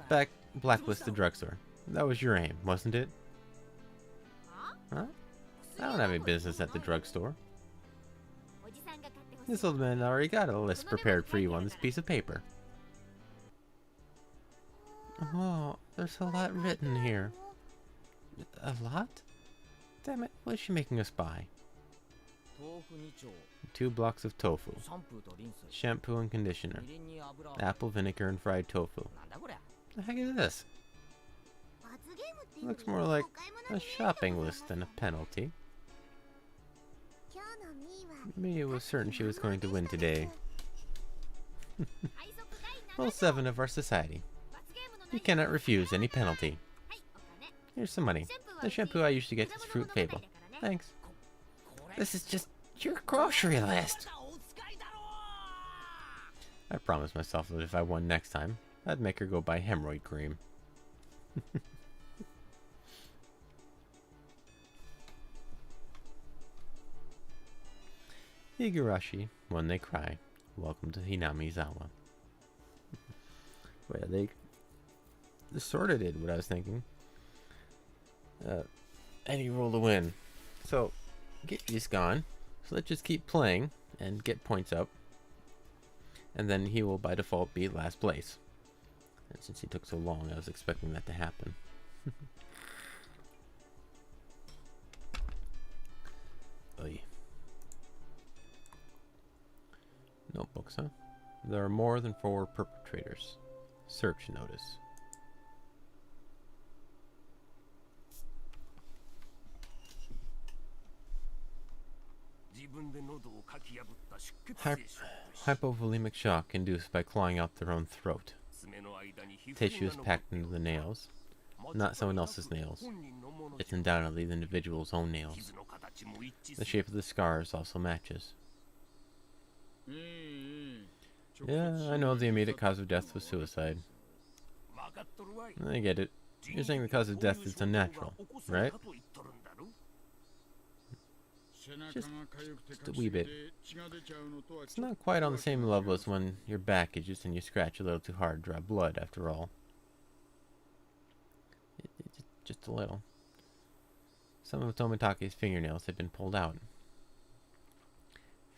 blacklist the drugstore. That was your aim, wasn't it? Huh? I don't have any business at the drugstore. This old man already got a list prepared for you on this piece of paper. Oh, there's a lot written here. A lot? Damn it, what is she making us buy? 2 blocks of tofu, shampoo and conditioner, apple vinegar and fried tofu. The heck is this? Looks more like a shopping list than a penalty. Mia was certain she was going to win today. Rule 7 of our society. You cannot refuse any penalty. Here's some money. The shampoo I used to get is Fruit Fable. Thanks. This is just your grocery list. I promised myself that if I won next time, I'd make her go buy hemorrhoid cream. Higurashi, when they cry, welcome to Hinamizawa. Well, they sort of did what I was thinking. Any rule to win. So, Geiji's gone. So let's just keep playing and get points up. And then he will by default be last place. And since he took so long, I was expecting that to happen. Oy. Notebooks, huh? There are more than 4 perpetrators. Search notice. Hypovolemic shock induced by clawing out their own throat. Tissue is packed into the nails. Not someone else's nails. It's undoubtedly the individual's own nails. The shape of the scars also matches. Yeah, I know the immediate cause of death was suicide. I get it. You're saying the cause of death is unnatural, right? Just a wee bit. It's not quite on the same level as when your back itches and you scratch a little too hard to draw blood, after all. Just a little. Some of Tomitake's fingernails had been pulled out.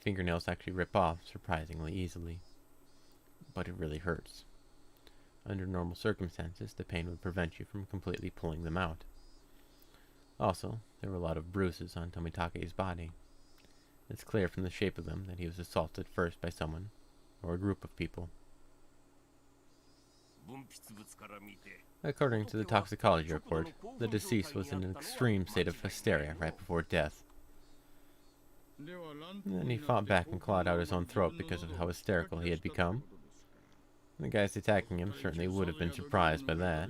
Fingernails actually rip off surprisingly easily. But it really hurts. Under normal circumstances, the pain would prevent you from completely pulling them out. Also, there were a lot of bruises on Tomitake's body. It's clear from the shape of them that he was assaulted first by someone, or a group of people. According to the toxicology report, the deceased was in an extreme state of hysteria right before death. Then he fought back and clawed out his own throat because of how hysterical he had become. The guys attacking him certainly would have been surprised by that.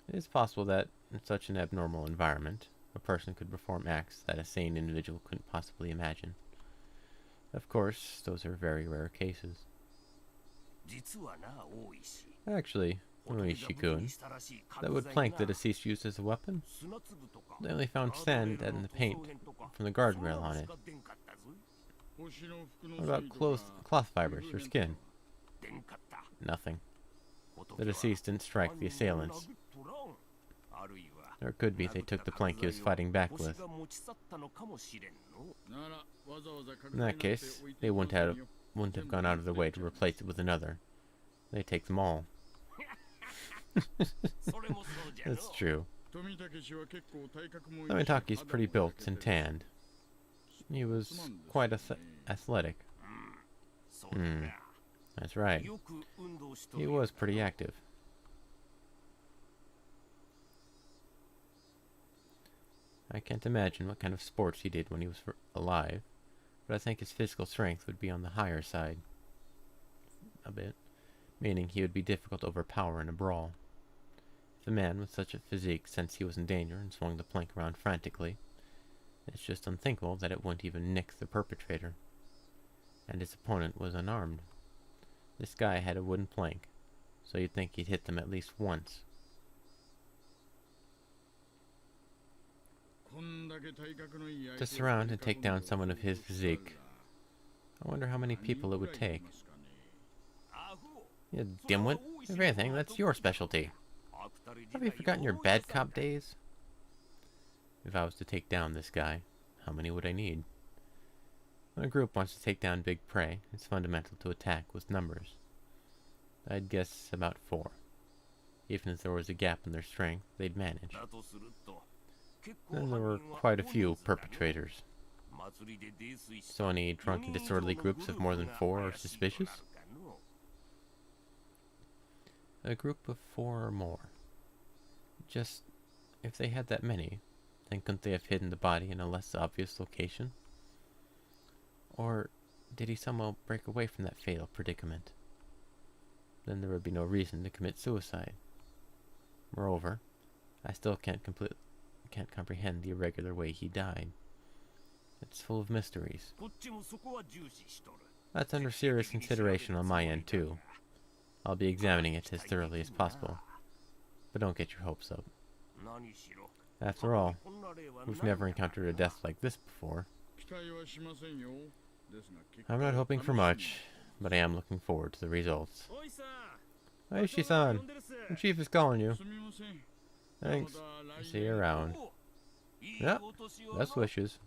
It is possible that, in such an abnormal environment, a person could perform acts that a sane individual couldn't possibly imagine. Of course, those are very rare cases. Actually, Oishi-kun, that wood plank the deceased used as a weapon? They only found sand and the paint from the guardrail on it. What about cloth fibers or skin? Nothing. The deceased didn't strike the assailants. Or it could be they took the plank he was fighting back with. In that case, they wouldn't have gone out of their way to replace it with another. They take them all. That's true. Tomitake's pretty built and tanned. He was quite athletic. That's right. He was pretty active. I can't imagine what kind of sports he did when he was alive, but I think his physical strength would be on the higher side. A bit. Meaning he would be difficult to overpower in a brawl. If a man with such a physique sensed he was in danger and swung the plank around frantically, it's just unthinkable that it wouldn't even nick the perpetrator. And his opponent was unarmed. This guy had a wooden plank, so you'd think he'd hit them at least once. To surround and take down someone of his physique, I wonder how many people it would take. You dimwit, if anything, that's your specialty. Have you forgotten your bad cop days? If I was to take down this guy, how many would I need? When a group wants to take down big prey, it's fundamental to attack with numbers. I'd guess about 4. Even if there was a gap in their strength, they'd manage. Then there were quite a few perpetrators. So any drunk and disorderly groups of more than 4 are suspicious? A group of 4 or more. Just, if they had that many, then couldn't they have hidden the body in a less obvious location? Or did he somehow break away from that fatal predicament? Then there would be no reason to commit suicide. Moreover, I still can't comprehend the irregular way he died. It's full of mysteries. That's under serious consideration on my end, too. I'll be examining it as thoroughly as possible. But don't get your hopes up. After all, we've never encountered a death like this before. I'm not hoping for much, but I am looking forward to the results. Aishi-san, the chief is calling you. Thanks. See you around. Yep, best wishes.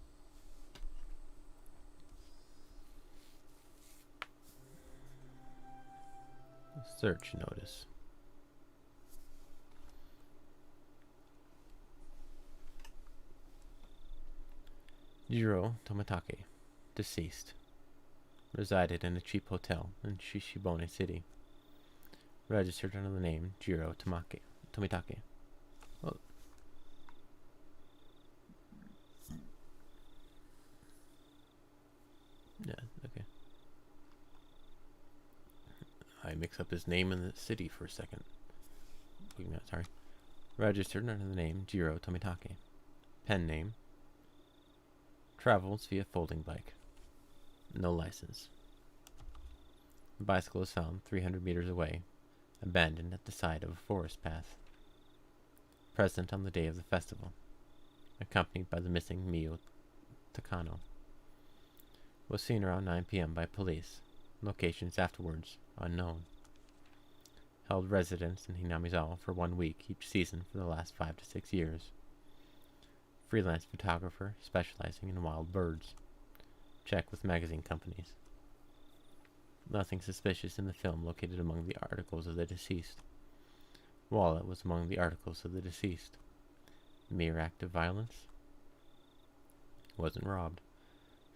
Search notice. Jiro Tomitake, deceased. Resided in a cheap hotel in Shishibone City. Registered under the name Jiro Tomitake. Oh. Yeah, okay. I mix up his name and the city for a second. Sorry. Registered under the name Jiro Tomitake. Pen name. Travels via folding bike. No license. The bicycle is found 300 meters away, abandoned at the side of a forest path. Present on the day of the festival, accompanied by the missing Mio Takano. Was seen around 9 p.m. by police. Locations afterwards unknown. Held residence in Hinamizawa for 1 week each season for the last 5 to 6 years. Freelance photographer specializing in wild birds. Check with magazine companies. Nothing suspicious in the film located among the articles of the deceased. Wallet was among the articles of the deceased. Mere act of violence? Wasn't robbed.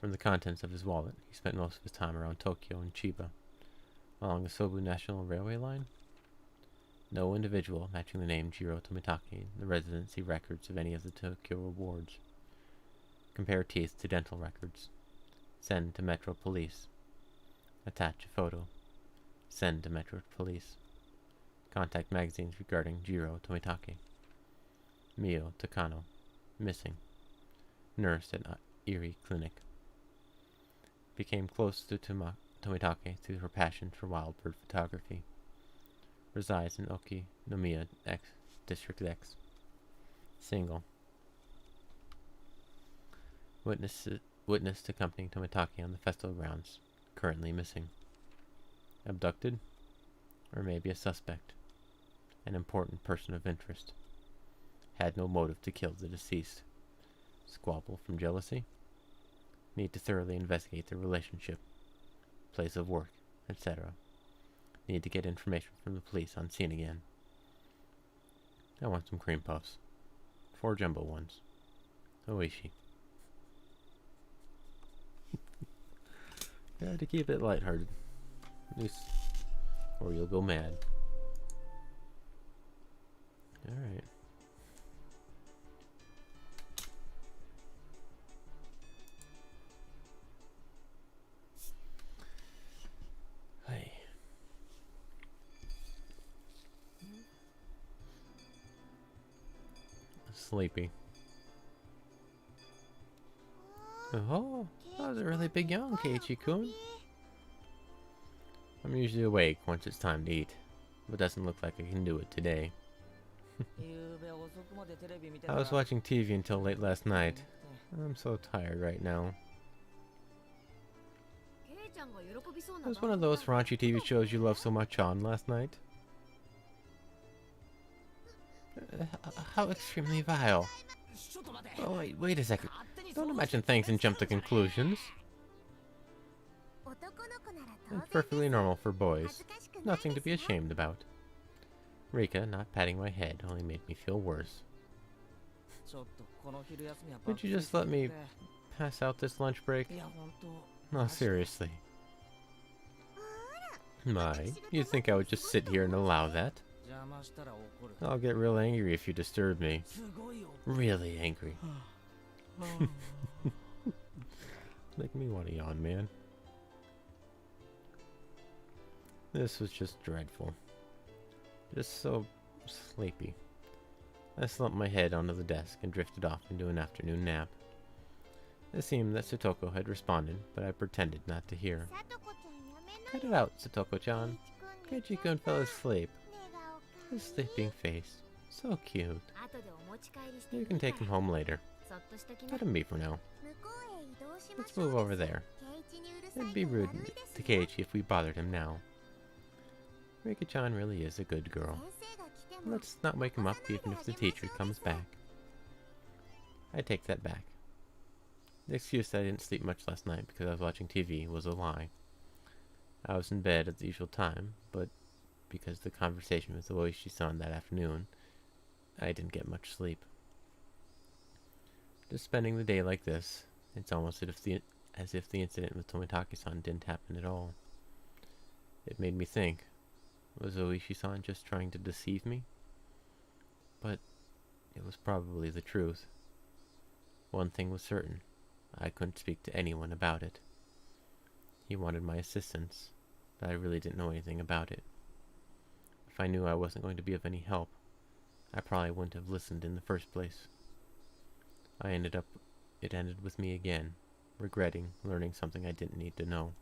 From the contents of his wallet, he spent most of his time around Tokyo and Chiba. Along the Sobu National Railway line? No individual matching the name Jiro Tomitake in the residency records of any of the Tokyo wards. Compare teeth to dental records. Send to Metro Police. Attach a photo. Send to Metro Police. Contact magazines regarding Jiro Tomitake. Mio Takano. Missing. Nurse at Erie Clinic. became close to Tomitake through her passion for wild bird photography. Resides in Okinomiya X, District X. Single. Witnessed accompanying Tomitake on the festival grounds. Currently missing. Abducted? Or maybe a suspect. An important person of interest. Had no motive to kill the deceased. Squabble from jealousy? Need to thoroughly investigate their relationship. Place of work, etc. Need to get information from the police on scene again. I want some cream puffs. 4 jumbo ones. Oishi. Yeah, to keep it lighthearted. At least, or you'll go mad. Alright. Hey. Sleepy. Oh, that was a really big yawn, Keiichi-kun. I'm usually awake once it's time to eat, but doesn't look like I can do it today. I was watching TV until late last night. I'm so tired right now. It was one of those raunchy TV shows you love so much on last night. How extremely vile. Oh, wait a second. Don't imagine things and jump to conclusions. It's perfectly normal for boys. Nothing to be ashamed about. Rika, not patting my head, only made me feel worse. Would you just let me pass out this lunch break? No, seriously. My, you'd think I would just sit here and allow that? I'll get real angry if you disturb me. Really angry. Make me want to yawn, man. This was just dreadful. Just so sleepy. I slumped my head onto the desk and drifted off into an afternoon nap. It seemed that Satoko had responded, but I pretended not to hear. Cut it out, Satoko-chan. Keiichi-kun fell asleep. His sleeping face. So cute. You can take him home later. Let him be for now. Let's move over there. It'd be rude to Keiichi if we bothered him now. Rika-chan really is a good girl. Let's not wake him up even if the teacher comes back. I take that back. The excuse that I didn't sleep much last night because I was watching TV was a lie. I was in bed at the usual time, but because of the conversation with Oishi-san that afternoon, I didn't get much sleep. Just spending the day like this, it's almost as if the incident with Tomitake-san didn't happen at all. It made me think, was Oishi-san just trying to deceive me? But it was probably the truth. One thing was certain, I couldn't speak to anyone about it. He wanted my assistance, but I really didn't know anything about it. If I knew I wasn't going to be of any help, I probably wouldn't have listened in the first place. It ended with me again, regretting learning something I didn't need to know.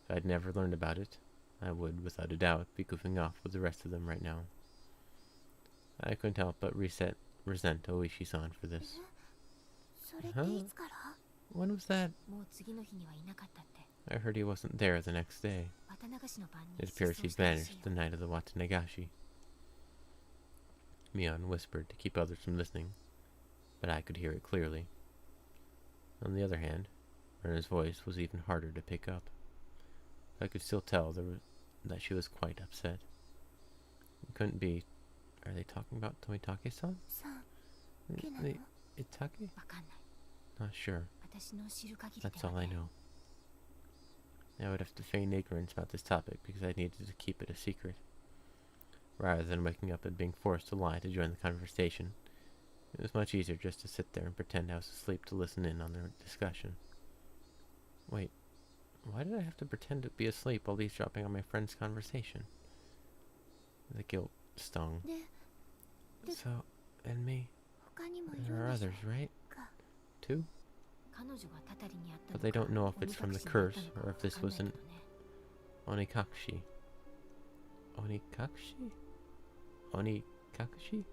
If I'd never learned about it, I would, without a doubt, be goofing off with the rest of them right now. I couldn't help but resent Oishi-san for this. Huh? When was that? I heard he wasn't there the next day. It appears he vanished the night of the Watanagashi. Mion whispered to keep others from listening, but I could hear it clearly. On the other hand, Rena's voice was even harder to pick up. I could still tell that she was quite upset. It couldn't be... Are they talking about Tomitake-san? Itake? Not sure. That's all I know. I would have to feign ignorance about this topic because I needed to keep it a secret. Rather than waking up and being forced to lie to join the conversation, it was much easier just to sit there and pretend I was asleep to listen in on their discussion. Wait, why did I have to pretend to be asleep while eavesdropping on my friend's conversation? The guilt stung. So, and me. There are others, right? 2? But they don't know if it's from the curse or if this was an Onikakushi. Onikakushi? Onikakushi?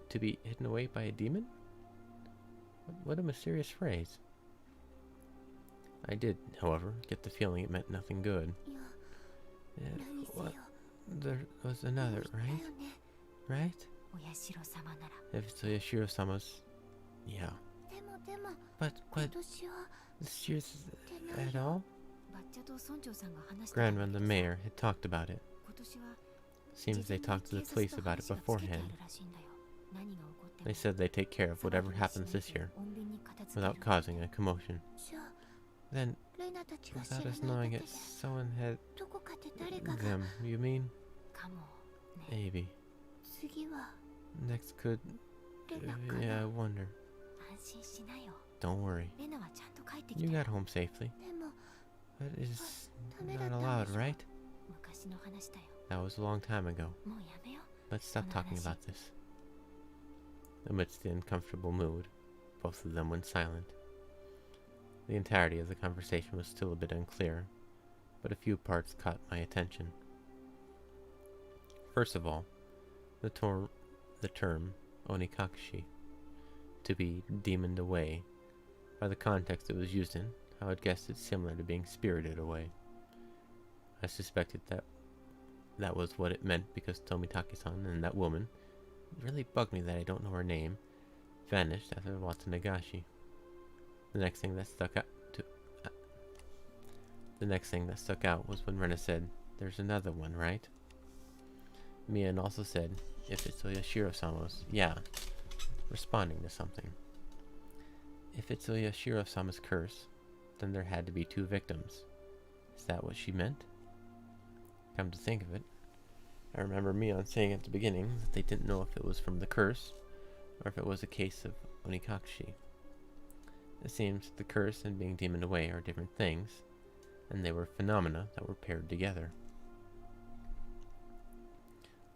To be hidden away by a demon? What a mysterious phrase. I did, however, get the feeling it meant nothing good. What? There was another, right? Right? If it's Oyashiro-sama's... Yeah. But this year's at all? Grandma and the mayor had talked about it. Seems they talked to the police about it beforehand. They said they'd take care of whatever happens this year, without causing a commotion. Then, without us knowing it, someone had... them, you mean? Maybe. Next could... yeah, I wonder. Don't worry. You got home safely. But it's not allowed, right? That was a long time ago. Let's stop talking about this. Amidst the uncomfortable mood, both of them went silent. The entirety of the conversation was still a bit unclear, but a few parts caught my attention. First of all, the term Onikakushi, to be demoned away. By the context it was used in, I would guess it's similar to being spirited away. I suspected that was what it meant because Tomitake-san and that woman, it really bugged me that I don't know her name, vanished after Watsunagashi. The next thing that stuck out was when Rena said, "There's another one, right?" Mian also said, "If it's Oyashiro-sama's, yeah," responding to something. If it's Oyashiro-sama's curse, then there had to be 2 victims. Is that what she meant? Come to think of it, I remember Mion saying at the beginning that they didn't know if it was from the curse, or if it was a case of Onikakushi. It seems the curse and being demoned away are different things, and they were phenomena that were paired together.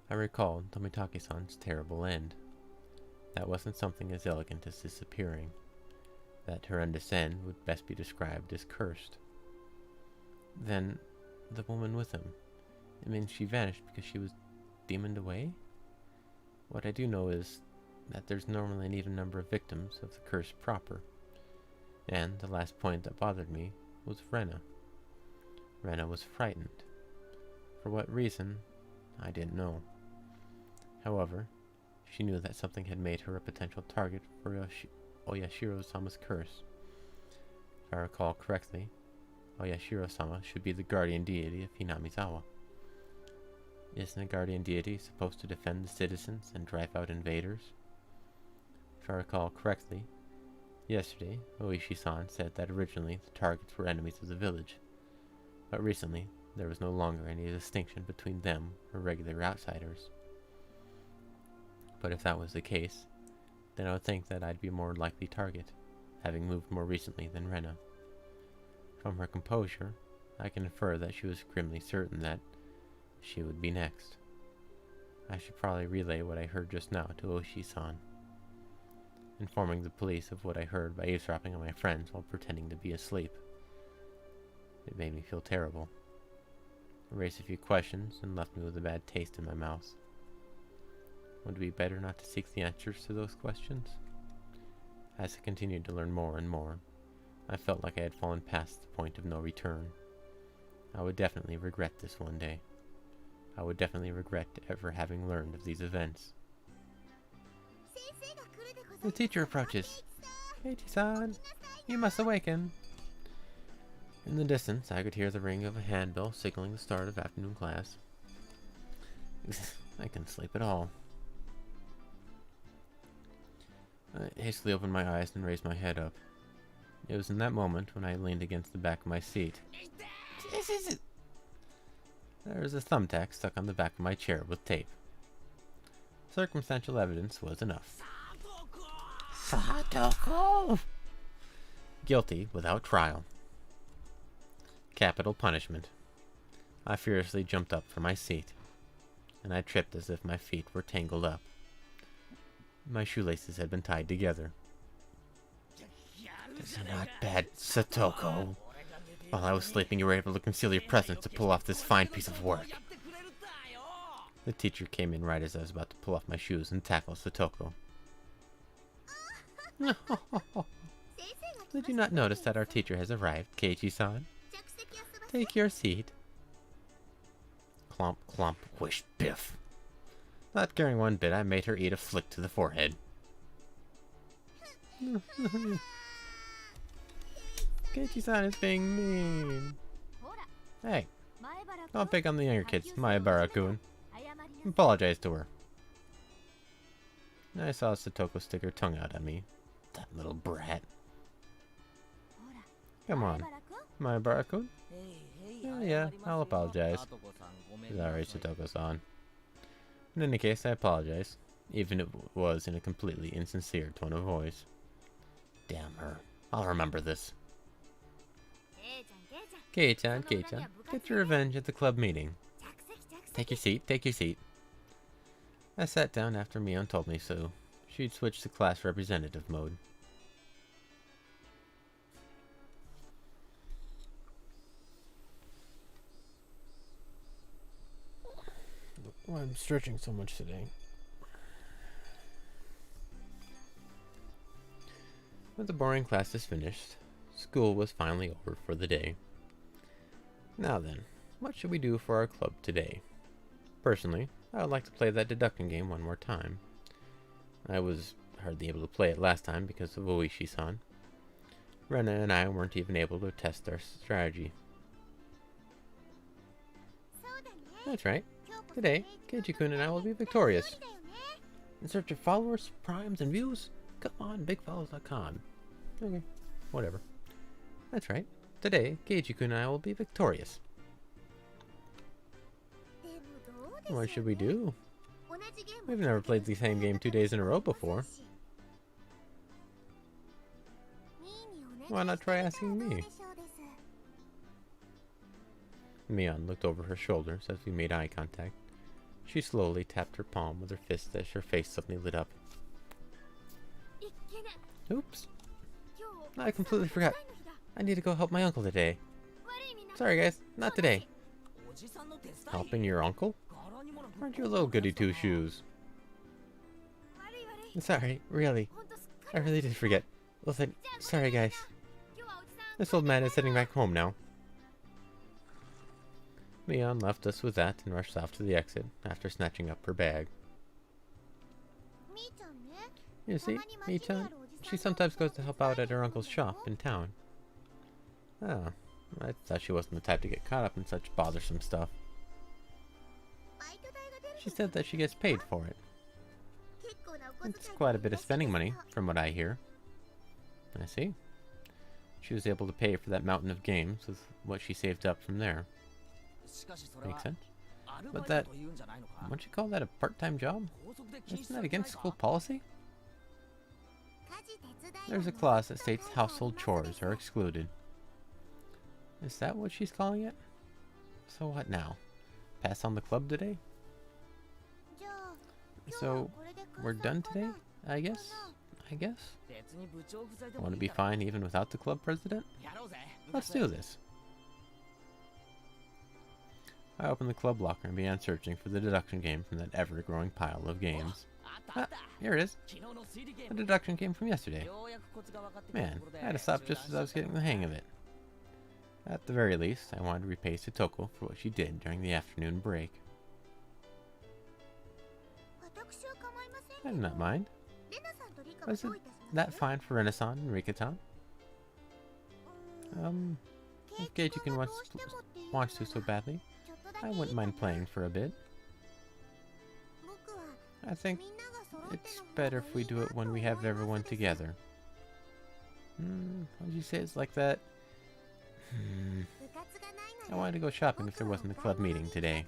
I recalled Tomitake-san's terrible end. That wasn't something as elegant as disappearing. That horrendous end would best be described as cursed. Then, the woman with him. It means she vanished because she was demoned away? What I do know is that there's normally an even number of victims of the curse proper. And the last point that bothered me was Rena. Rena was frightened. For what reason, I didn't know. However, she knew that something had made her a potential target for Oyashiro-sama's curse. If I recall correctly, Oyashiro-sama should be the guardian deity of Hinamizawa. Isn't a guardian deity supposed to defend the citizens and drive out invaders? If I recall correctly, yesterday, Oishi-san said that originally the targets were enemies of the village, but recently there was no longer any distinction between them or regular outsiders. But if that was the case, then I would think that I'd be a more likely target, having moved more recently than Rena. From her composure, I can infer that she was grimly certain that she would be next. I should probably relay what I heard just now to Oishi-san. Informing the police of what I heard by eavesdropping on my friends while pretending to be asleep. It made me feel terrible. It raised a few questions and left me with a bad taste in my mouth. Would it be better not to seek the answers to those questions? As I continued to learn more and more, I felt like I had fallen past the point of no return. I would definitely regret this one day. I would definitely regret ever having learned of these events. The teacher approaches. Eiichi-san, you must awaken. In the distance, I could hear the ring of a handbell signaling the start of afternoon class. I couldn't sleep at all. I hastily opened my eyes and raised my head up. It was in that moment when I leaned against the back of my seat. There was a thumbtack stuck on the back of my chair with tape. Circumstantial evidence was enough. Sadako! Guilty without trial. Capital punishment. I furiously jumped up from my seat, and I tripped as if my feet were tangled up. My shoelaces had been tied together. These are not bad, Satoko. While I was sleeping, you were able to conceal your presence to pull off this fine piece of work. The teacher came in right as I was about to pull off my shoes and tackle Satoko. Did you not notice that our teacher has arrived, Keiichi-san? Take your seat. Clomp, clomp, whish, biff. Not caring one bit, I made her eat a flick to the forehead. Keiichi-san is being mean. Hey, don't pick on the younger kids, Maebara-kun. Apologize to her. I saw Satoko stick her tongue out at me. That little brat. Come on, Maebara-kun. Yeah, I'll apologize. Sorry, Satoko-san. In any case, I apologize, even if it was in a completely insincere tone of voice. Damn her. I'll remember this. Kei-chan, Kei-chan, get your revenge at the club meeting. Take your seat, take your seat. I sat down after Mion told me so. She'd switched to class representative mode. Why I'm stretching so much today. With the boring classes finished, school was finally over for the day. Now then, what should we do for our club today? Personally, I would like to play that deduction game one more time. I was hardly able to play it last time because of Oishi-san. Rena and I weren't even able to test our strategy. That's right. Today, Keiichi-kun and I will be victorious. In search of followers, primes, and views? Come on, bigfellows.com. Okay, whatever. That's right. Today, Keiichi-kun and I will be victorious. What should we do? We've never played the same game 2 days in a row before. Why not try asking me? Mion looked over her shoulders as we made eye contact. She slowly tapped her palm with her fist as her face suddenly lit up. Oops. I completely forgot. I need to go help my uncle today. Sorry guys, not today. Helping your uncle? Aren't you a little goody two-shoes? Sorry, really. I really did forget. Listen, sorry guys. This old man is heading back home now. Mion left us with that and rushed off to the exit after snatching up her bag. You see, Mi-chan, she sometimes goes to help out at her uncle's shop in town. Oh, I thought she wasn't the type to get caught up in such bothersome stuff. She said that she gets paid for it. It's quite a bit of spending money, from what I hear. I see. She was able to pay for that mountain of games with what she saved up from there. Makes sense. But that, wouldn't you call that a part-time job? Isn't that against school policy? There's a clause that states household chores are excluded. Is that what she's calling it? So what now? Pass on the club today? So, we're done today, I guess? Want to be fine even without the club president? Let's do this. I opened the club locker and began searching for the deduction game from that ever-growing pile of games. Ah, here it is. The deduction game from yesterday. Man, I had to stop just as I was getting the hang of it. At the very least, I wanted to repay Satoko for what she did during the afternoon break. I do not mind. Was it that fine for Rena-san and Rika-tan? If Keiichi-kun wants to so badly, I wouldn't mind playing for a bit. I think it's better if we do it when we have everyone together. What did you say it's like that? I wanted to go shopping if there wasn't a club meeting today.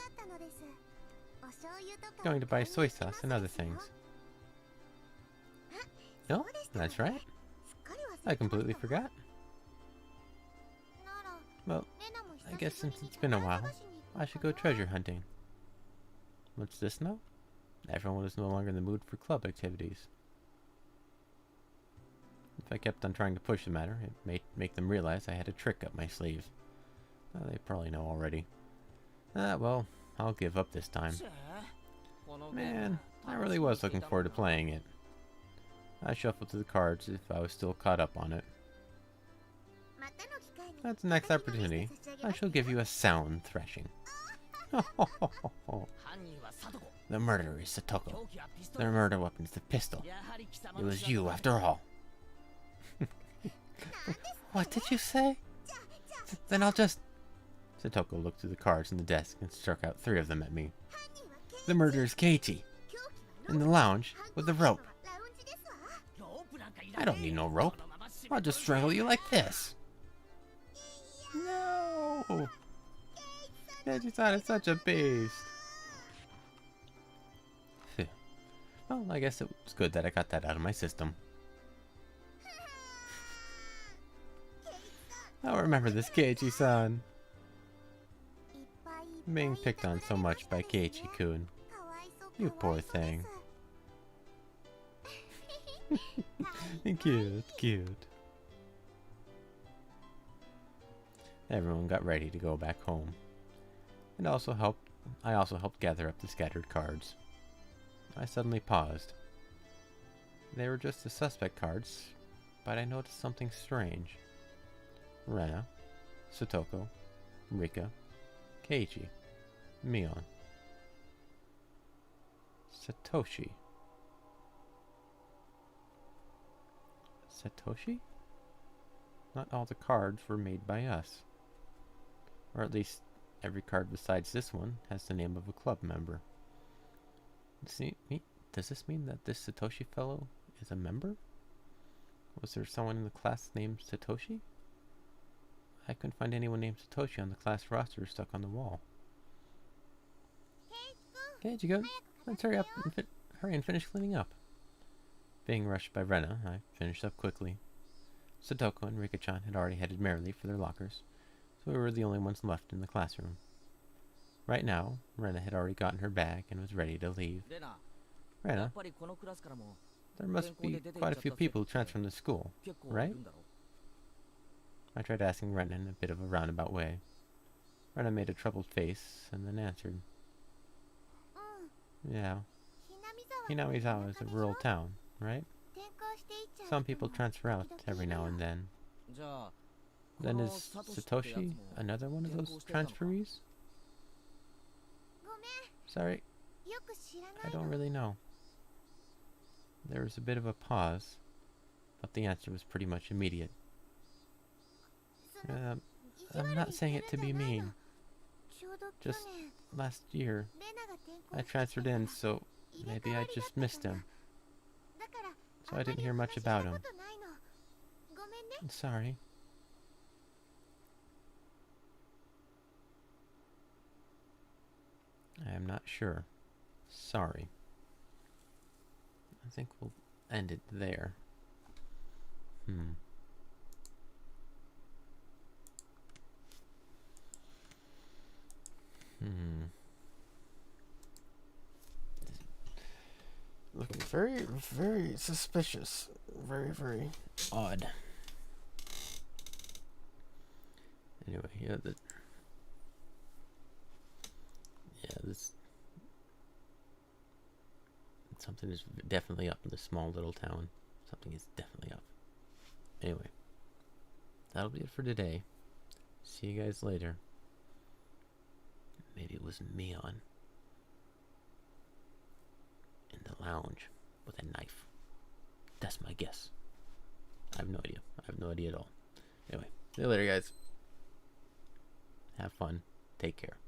Going to buy soy sauce and other things. No, that's right. I completely forgot. Well, I guess since it's been a while, I should go treasure hunting. What's this now? Everyone is no longer in the mood for club activities. If I kept on trying to push the matter, it may make them realize I had a trick up my sleeve. They probably know already. Well, I'll give up this time. Man, I really was looking forward to playing it. I shuffled through the cards if I was still caught up on it. At the next opportunity, I shall give you a sound thrashing. The murderer is Satoko. The murder weapon is the pistol. It was you after all. What did you say? Then I'll just... Satoko looked through the cards on the desk and struck out 3 of them at me. The murderer is Keiichi. In the lounge with the rope. I don't need no rope. I'll just strangle you like this. No! Keiichi-san is such a beast. Well, I guess it was good that I got that out of my system. I'll remember this, Keiichi-san. Being picked on so much by Keiichi-kun. You poor thing. Cute, cute. Everyone got ready to go back home. I also helped gather up the scattered cards. I suddenly paused. They were just the suspect cards, but I noticed something strange. Rena, Satoko, Rika, Keiichi, Mion, Satoshi. Satoshi? Not all the cards were made by us. Or at least every card besides this one has the name of a club member. Does this mean that this Satoshi fellow is a member? Was there someone in the class named Satoshi? I couldn't find anyone named Satoshi on the class roster stuck on the wall. Keiichi-kun, let's hurry up and finish cleaning up. Being rushed by Rena, I finished up quickly. Satoko and Rika-chan had already headed merrily for their lockers, so we were the only ones left in the classroom. Right now, Rena had already gotten her bag and was ready to leave. Rena, there must be quite a few people who transferred from the school, right? I tried asking Rena in a bit of a roundabout way. Rena made a troubled face and then answered. Yeah. Hinamizawa is a rural town, right? Some people transfer out every now and then. Then is Satoshi another one of those transferees? Sorry, I don't really know. There was a bit of a pause, but the answer was pretty much immediate. I'm not saying it to be mean. Just last year, I transferred in, so maybe I just missed him. So I didn't hear much about him. I'm sorry. I am not sure. Sorry. I think we'll end it there. Looking very, very suspicious. Very, very odd. Anyway, this something is definitely up in this small little town. Something is definitely up. Anyway, that'll be it for today. See you guys later. Maybe it was Mion in the lounge with a knife. That's my guess. I have no idea. I have no idea at all. Anyway, see you later, guys. Have fun. Take care.